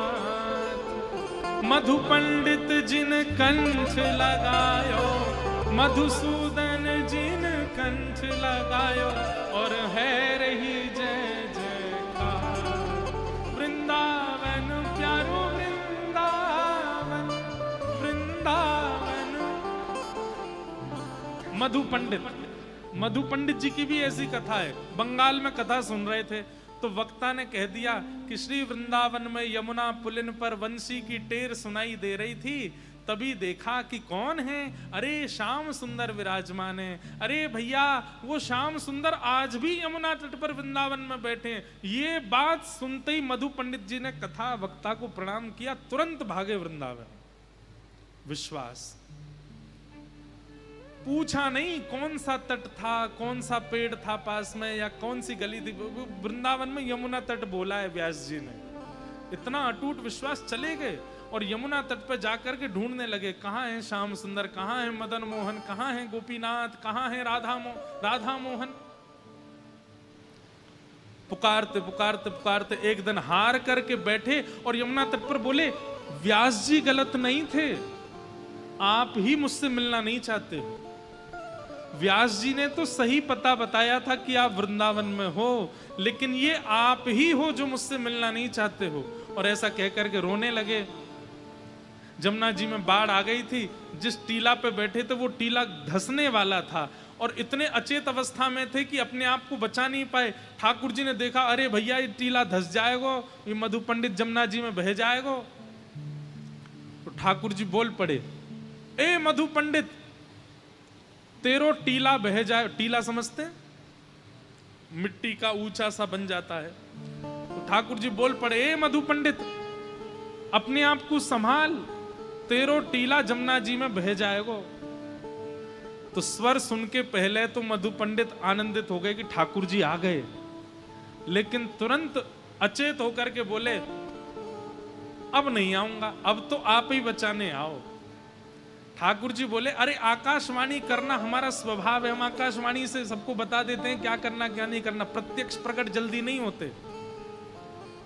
मधु पंडित जिन कंठ लगायो, मधुसूदन जिन कंठ लगायो, और है रही जय जयकार। वृंदावन प्यारो वृंदावन, वृंदावन। मधु पंडित जी की भी ऐसी कथा है। बंगाल में कथा सुन रहे थे तो वक्ता ने कह दिया कि श्री वृंदावन में यमुना पुलिन पर वंशी की टेर सुनाई दे रही थी, तभी देखा कि कौन है, अरे श्याम सुंदर विराजमान है। अरे भैया वो श्याम सुंदर आज भी यमुना तट पर वृंदावन में बैठे हैं। ये बात सुनते ही मधु पंडित जी ने कथा वक्ता को प्रणाम किया, तुरंत भागे वृंदावन। विश्वास, पूछा नहीं कौन सा तट था, कौन सा पेड़ था पास में, या कौन सी गली थी, वृंदावन में यमुना तट बोला है व्यास जी ने। इतना अटूट विश्वास, चले गए और यमुना तट पर जाकर के ढूंढने लगे, कहाँ है श्याम सुंदर, कहाँ है मदन मोहन, कहाँ है गोपीनाथ, कहाँ है राधा मोहन। पुकारते पुकारते पुकारते एक दिन हार करके बैठे और यमुना तट पर बोले, व्यास जी गलत नहीं थे, आप ही मुझसे मिलना नहीं चाहते हो। व्यास जी ने तो सही पता बताया था कि आप वृंदावन में हो, लेकिन ये आप ही हो जो मुझसे मिलना नहीं चाहते हो। और ऐसा कह करके रोने लगे। जमुना जी में बाढ़ आ गई थी, जिस टीला पे बैठे थे वो टीला धंसने वाला था और इतने अचेत अवस्था में थे कि अपने आप को बचा नहीं पाए। ठाकुर जी ने देखा, अरे भैया ये टीला धंस जाएगा, ये मधु पंडित जमुना जी में बह जाएगा। तो ठाकुर जी बोल पड़े, ए मधु पंडित, तेरो टीला बह जाए। टीला समझते हैं, मिट्टी का ऊंचा सा बन जाता है। तो ठाकुर जी बोल पड़े, ए मधु पंडित, अपने आप को संभाल, तेरो टीला जमुना जी में बह जाएगा। तो स्वर सुन के पहले तो मधु पंडित आनंदित हो गए कि ठाकुर जी आ गए, लेकिन तुरंत अचेत होकर के बोले, अब नहीं आऊंगा, अब तो आप ही बचाने आओ। ठाकुर जी बोले, अरे आकाशवाणी करना हमारा स्वभाव है, हम आकाशवाणी से सबको बता देते हैं क्या करना क्या नहीं करना, प्रत्यक्ष प्रकट जल्दी नहीं होते।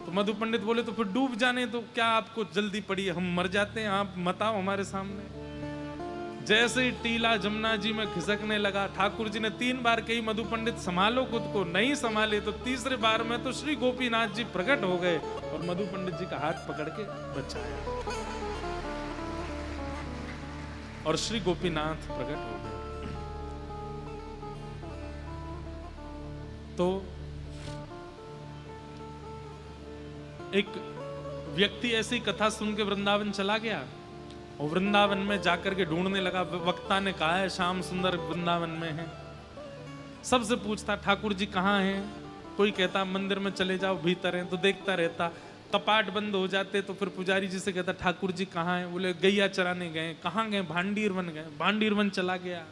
तो मधु पंडित बोले, तो फिर डूब जाने तो क्या आपको जल्दी पड़ी है, हम मर जाते हैं, आप मत आओ हमारे सामने। जैसे ही टीला जमुना जी में खिसकने लगा, ठाकुर जी ने 3 बार कही, मधु पंडित संभालो खुद को, नहीं संभाले तो तीसरे बार में तो श्री गोपीनाथ जी प्रकट हो गए और मधु पंडित जी का हाथ पकड़ के बचाया और श्री गोपीनाथ प्रकट हो गए। तो एक व्यक्ति ऐसी कथा सुन के वृंदावन चला गया और वृंदावन में जाकर के ढूंढने लगा। वक्ता ने कहा है श्याम सुंदर वृंदावन में है। सबसे पूछता, ठाकुर जी कहाँ हैं? कोई कहता मंदिर में चले जाओ, भीतर हैं। तो देखता रहता, कपाट बंद हो जाते तो फिर पुजारी जी से कहता, ठाकुर जी कहाँ हैं? बोले गैया चराने गए। कहाँ गए? भांडीर वन गए। भांडीर वन चला गया।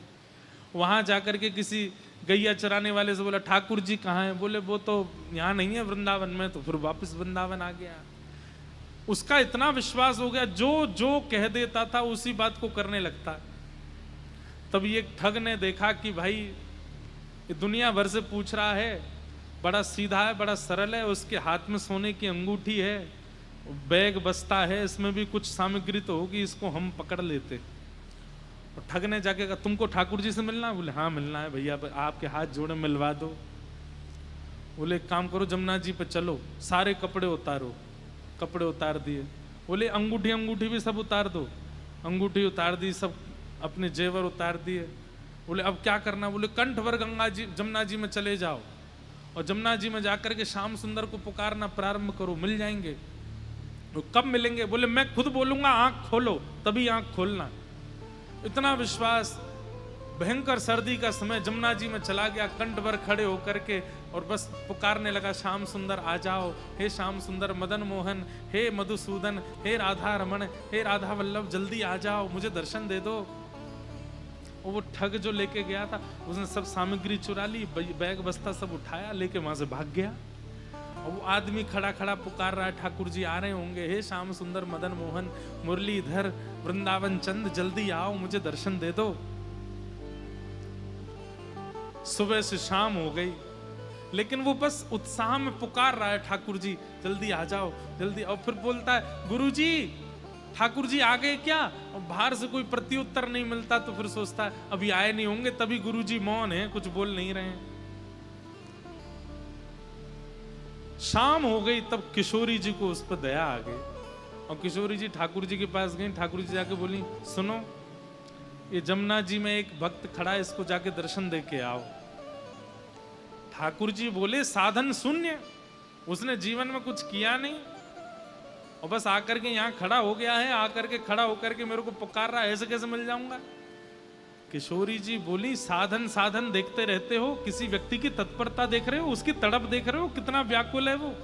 वहां जाकर के किसी गैया चराने वाले से बोला, ठाकुर जी कहाँ हैं? बोले वो तो यहाँ नहीं है वृंदावन में। तो फिर वापस वृंदावन आ गया। उसका इतना विश्वास हो गया, जो जो कह देता था उसी बात को करने लगता। तब ये ठग ने देखा कि भाई ये दुनिया भर से पूछ रहा है, बड़ा सीधा है, बड़ा सरल है, उसके हाथ में सोने की अंगूठी है, बैग बस्ता है, इसमें भी कुछ सामग्री तो होगी, इसको हम पकड़ लेते। और ठग ने जाके कहा, तुमको ठाकुर जी से मिलना है? बोले हाँ मिलना है भैया, आपके हाथ जोड़े मिलवा दो। बोले एक काम करो, जमुना जी पे चलो, सारे कपड़े उतारो। कपड़े उतार दिए। बोले अंगूठी अंगूठी भी सब उतार दो। अंगूठी उतार दी, सब अपने जेवर उतार दिए। बोले अब क्या करना? बोले कंठ भर गंगा जी जमुना जी में चले जाओ और जमुना जी में जाकर के श्याम सुंदर को पुकारना प्रारंभ करो, मिल जाएंगे। तो कब मिलेंगे? बोले मैं खुद बोलूंगा आंख खोलो, तभी आंख खोलना। इतना विश्वास। भयंकर सर्दी का समय, जमुना जी में चला गया, कंठ भर खड़े होकर के और बस पुकारने लगा, श्याम सुंदर आ जाओ, हे श्याम सुंदर, मदन मोहन, हे मधुसूदन, हे राधा रमण, हे राधा वल्लभ, जल्दी आ जाओ, मुझे दर्शन दे दो। और वो ठग जो लेके गया था, उसने सब सामग्री चुरा ली, बैग बस्ता सब उठाया, लेके वहां से भाग गया। और वो आदमी खड़ा खड़ा पुकार रहा है, ठाकुर जी आ रहे होंगे, हे श्याम सुंदर, मदन मोहन, मुरलीधर, वृंदावन चंद, जल्दी आओ, मुझे दर्शन दे दो। सुबह से शाम हो गई, लेकिन वो बस उत्साह में पुकार रहा है, ठाकुर जी जल्दी आ जाओ, जल्दी। और फिर बोलता है, गुरुजी ठाकुर जी आ गए क्या? और बाहर से कोई प्रत्युत्तर नहीं मिलता। तो फिर सोचता है अभी आए नहीं होंगे, तभी गुरुजी मौन है, कुछ बोल नहीं रहे हैं। शाम हो गई, तब किशोरी जी को उस पर दया आ गई और किशोरी जी ठाकुर जी के पास गई। ठाकुर जी जाके बोली, सुनो, ये जमुना जी में एक भक्त खड़ा है, इसको जाके दर्शन दे के आओ। ठाकुर जी बोले, साधन शून्य, उसने जीवन में कुछ किया नहीं और बस आकर के यहाँ खड़ा हो गया है, आकर के खड़ा होकर के मेरे को पुकार रहा है, ऐसे कैसे मिल जाऊंगा? किशोरी जी बोली, साधन साधन देखते रहते हो, किसी व्यक्ति की तत्परता देख रहे हो, उसकी तड़प देख रहे हो, कितना व्याकुल है वो,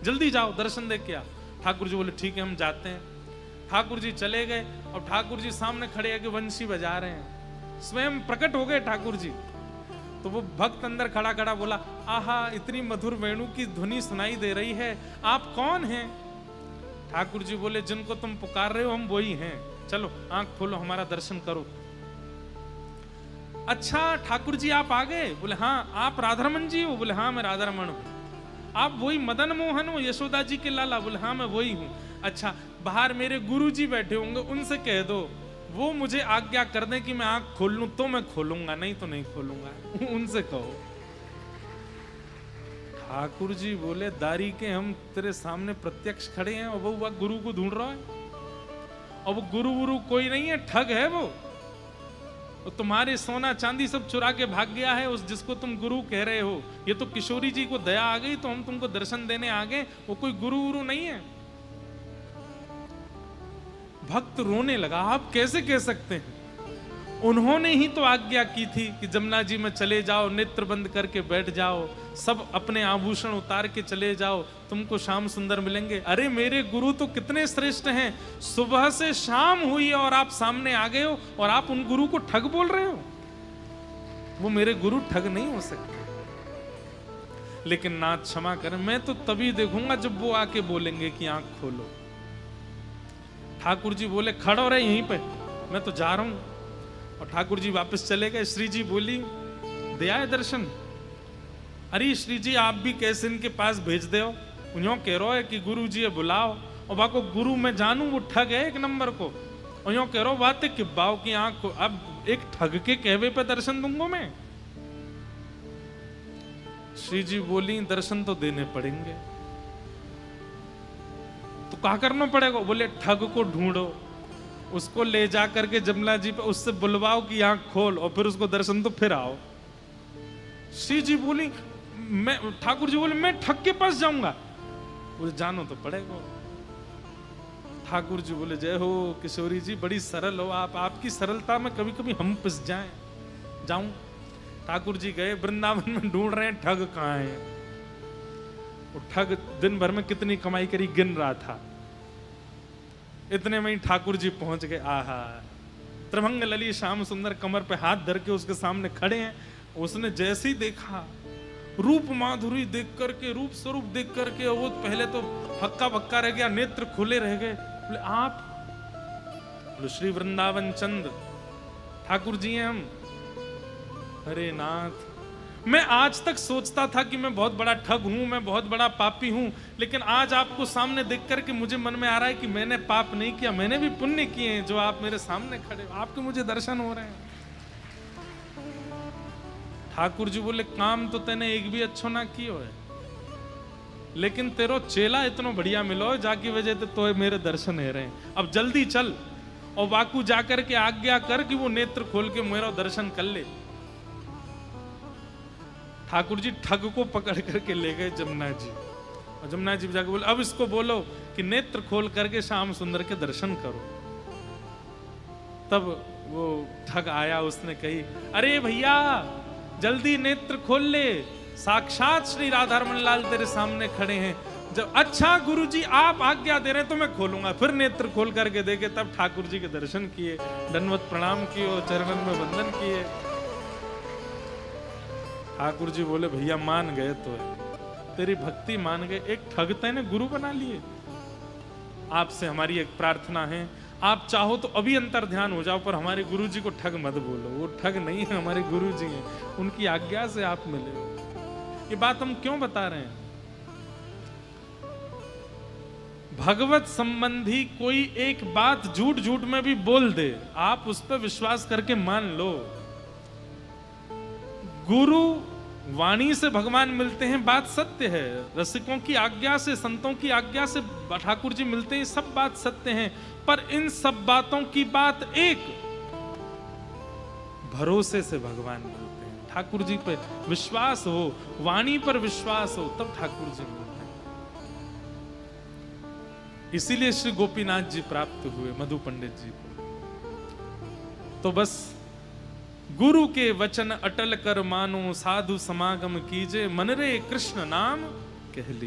जल्दी जाओ दर्शन दे के आओ। ठाकुर जी बोले ठीक है, हम जाते हैं। ठाकुर जी चले गए और ठाकुर जी सामने खड़े आके वंशी बजा रहे हैं, स्वयं प्रकट हो गए ठाकुर जी। तो वो भक्त अंदर खड़ा खड़ा बोला, आहा, इतनी मधुर वेणु की ध्वनि सुनाई दे रही है, आप कौन हैं? ठाकुर जी बोले, जिनको तुम पुकार रहे हो हम वही हैं, चलो आंख खोलो, हमारा दर्शन करो। अच्छा ठाकुर जी आप आ गए? बोले हाँ। आप राधारमण जी हो? बोले हाँ मैं राधारमण हूं। आप वही मदन मोहन हो, यशोदा जी के लाला? बोले हाँ मैं वही हूँ। अच्छा, बाहर मेरे गुरुजी बैठे होंगे, उनसे कह दो वो मुझे आज्ञा कर दें कि मैं आंख खोल लूं तो मैं खोलूंगा, नहीं तो नहीं खोलूंगा। उनसे कहो। ठाकुर जी बोले दारी के हम तेरे सामने प्रत्यक्ष खड़े हैं और वो गुरु को ढूंढ रहा है, और वो गुरु कोई नहीं है, ठग है वो। तुम्हारे सोना चांदी सब चुरा के भाग गया है उस जिसको तुम गुरु कह रहे हो। ये तो किशोरी जी को दया आ गई तो हम तुमको दर्शन देने आ गए, वो कोई गुरु नहीं है। भक्त रोने लगा, आप कैसे कह सकते हैं? उन्होंने ही तो आज्ञा की थी कि जमुना जी में चले जाओ, नेत्र बंद करके बैठ जाओ, सब अपने आभूषण उतार के चले जाओ, तुमको श्याम सुंदर मिलेंगे। अरे मेरे गुरु तो कितने श्रेष्ठ हैं, सुबह से शाम हुई और आप सामने आ गए हो और आप उन गुरु को ठग बोल रहे हो। वो मेरे गुरु ठग नहीं हो सकते। लेकिन नाथ क्षमा करें, मैं तो तभी देखूंगा जब वो आके बोलेंगे कि आंख खोलो। ठाकुर जी बोले खड़ो रहे यहीं पे, मैं तो जा रहा हूं। और ठाकुर जी वापस चले गए। श्री जी बोली दे आए दर्शन? अरे श्री जी आप भी कैसे इनके पास भेज दे हो, उन्हों कह रहा है कि गुरु जी बुलाओ, और बाको गुरु मैं जानू वो ठग है एक नंबर को, और यूं कह रहा बात कि बाव की आंख को, अब एक ठग के कहवे पे दर्शन दूंगा मैं? श्री जी बोली दर्शन तो देने पड़ेंगे। तो क्या करना पड़ेगा? बोले ठग को ढूंढो, उसको ले जा करके जमुना जी पे उससे बुलवाओ कि आंख खोल, और फिर उसको दर्शन तो फिर आओ। श्री जी बोली मैं, ठाकुर जी बोले मैं ठग के पास जाऊंगा। बोले जानो तो पड़ेगा। ठाकुर जी बोले जय हो किशोरी जी, बड़ी सरल हो आप, आपकी सरलता में कभी कभी हम पिस जाऊं। ठाकुर जी गए वृंदावन में, ढूंढ रहे हैं ठग कहाँ है। वो ठग दिन भर में कितनी कमाई करी गिन रहा था। इतने में ही ठाकुर जी पहुंच गए। आहा, त्रिभंग लली श्याम सुंदर कमर पे हाथ धर के उसके सामने खड़े हैं। उसने जैसे ही देखा, रूप माधुरी देख करके, रूप स्वरूप देख करके, वो पहले तो हक्का बक्का रह गया, नेत्र खुले रह गए। बोले आप? बोले श्री वृंदावन चंद ठाकुर जी हैं हम। अरे नाथ, मैं आज तक सोचता था कि मैं बहुत बड़ा ठग हूं, मैं बहुत बड़ा पापी हूं, लेकिन आज आपको सामने देख करके मुझे मन में आ रहा है कि मैंने पाप नहीं किया, मैंने भी पुण्य किए हैं, जो आप मेरे सामने खड़े हो, आपके मुझे दर्शन हो रहे हैं। ठाकुर जी बोले काम तो तेने एक भी अच्छो ना कियो है, लेकिन तेरो चेला इतना बढ़िया मिलो जाकी वजह से तो मेरे दर्शन है रहे। अब जल्दी चल और वाकू जाकर के आज्ञा कर कि वो नेत्र खोल के मेरा दर्शन कर ले। ठाकुर जी ठग को पकड़ करके ले गए जमुना जी, और जमुना जी जाके बोले अब इसको बोलो कि नेत्र खोल करके श्याम सुंदर के दर्शन करो। तब वो ठग आया, उसने कही अरे भैया जल्दी नेत्र खोल ले, साक्षात श्री राधारमण लाल तेरे सामने खड़े हैं। जब अच्छा गुरुजी आप आज्ञा दे रहे हैं तो मैं खोलूंगा। फिर नेत्र खोल करके देखे, तब ठाकुर जी के दर्शन किए, दंडवत प्रणाम किए और चरणन में वंदन किए। ठाकुर जी बोले भैया मान गए तो है, तेरी भक्ति मान गए, एक ठगते ने गुरु बना लिए। आपसे हमारी एक प्रार्थना है, आप चाहो तो अभी अंतर ध्यान हो जाओ, पर हमारे गुरु जी को ठग मत बोलो। वो ठग नहीं है, हमारे गुरु जी हैं, उनकी आज्ञा से आप मिले। ये बात हम क्यों बता रहे हैं? भगवत संबंधी कोई एक बात झूठ झूठ में भी बोल दे, आप उस पर विश्वास करके मान लो। गुरु वाणी से भगवान मिलते हैं, बात सत्य है। रसिकों की आज्ञा से, संतों की आज्ञा से ठाकुर जी मिलते हैं, सब बात सत्य है। पर इन सब बातों की बात एक, भरोसे से भगवान मिलते हैं। ठाकुर जी पे विश्वास हो, वाणी पर विश्वास हो, तब ठाकुर जी मिलते हैं। इसीलिए श्री गोपीनाथ जी प्राप्त हुए मधु पंडित जी को। तो बस गुरु के वचन अटल कर मानो, साधु समागम कीजे, मन रे कृष्ण नाम कह ली।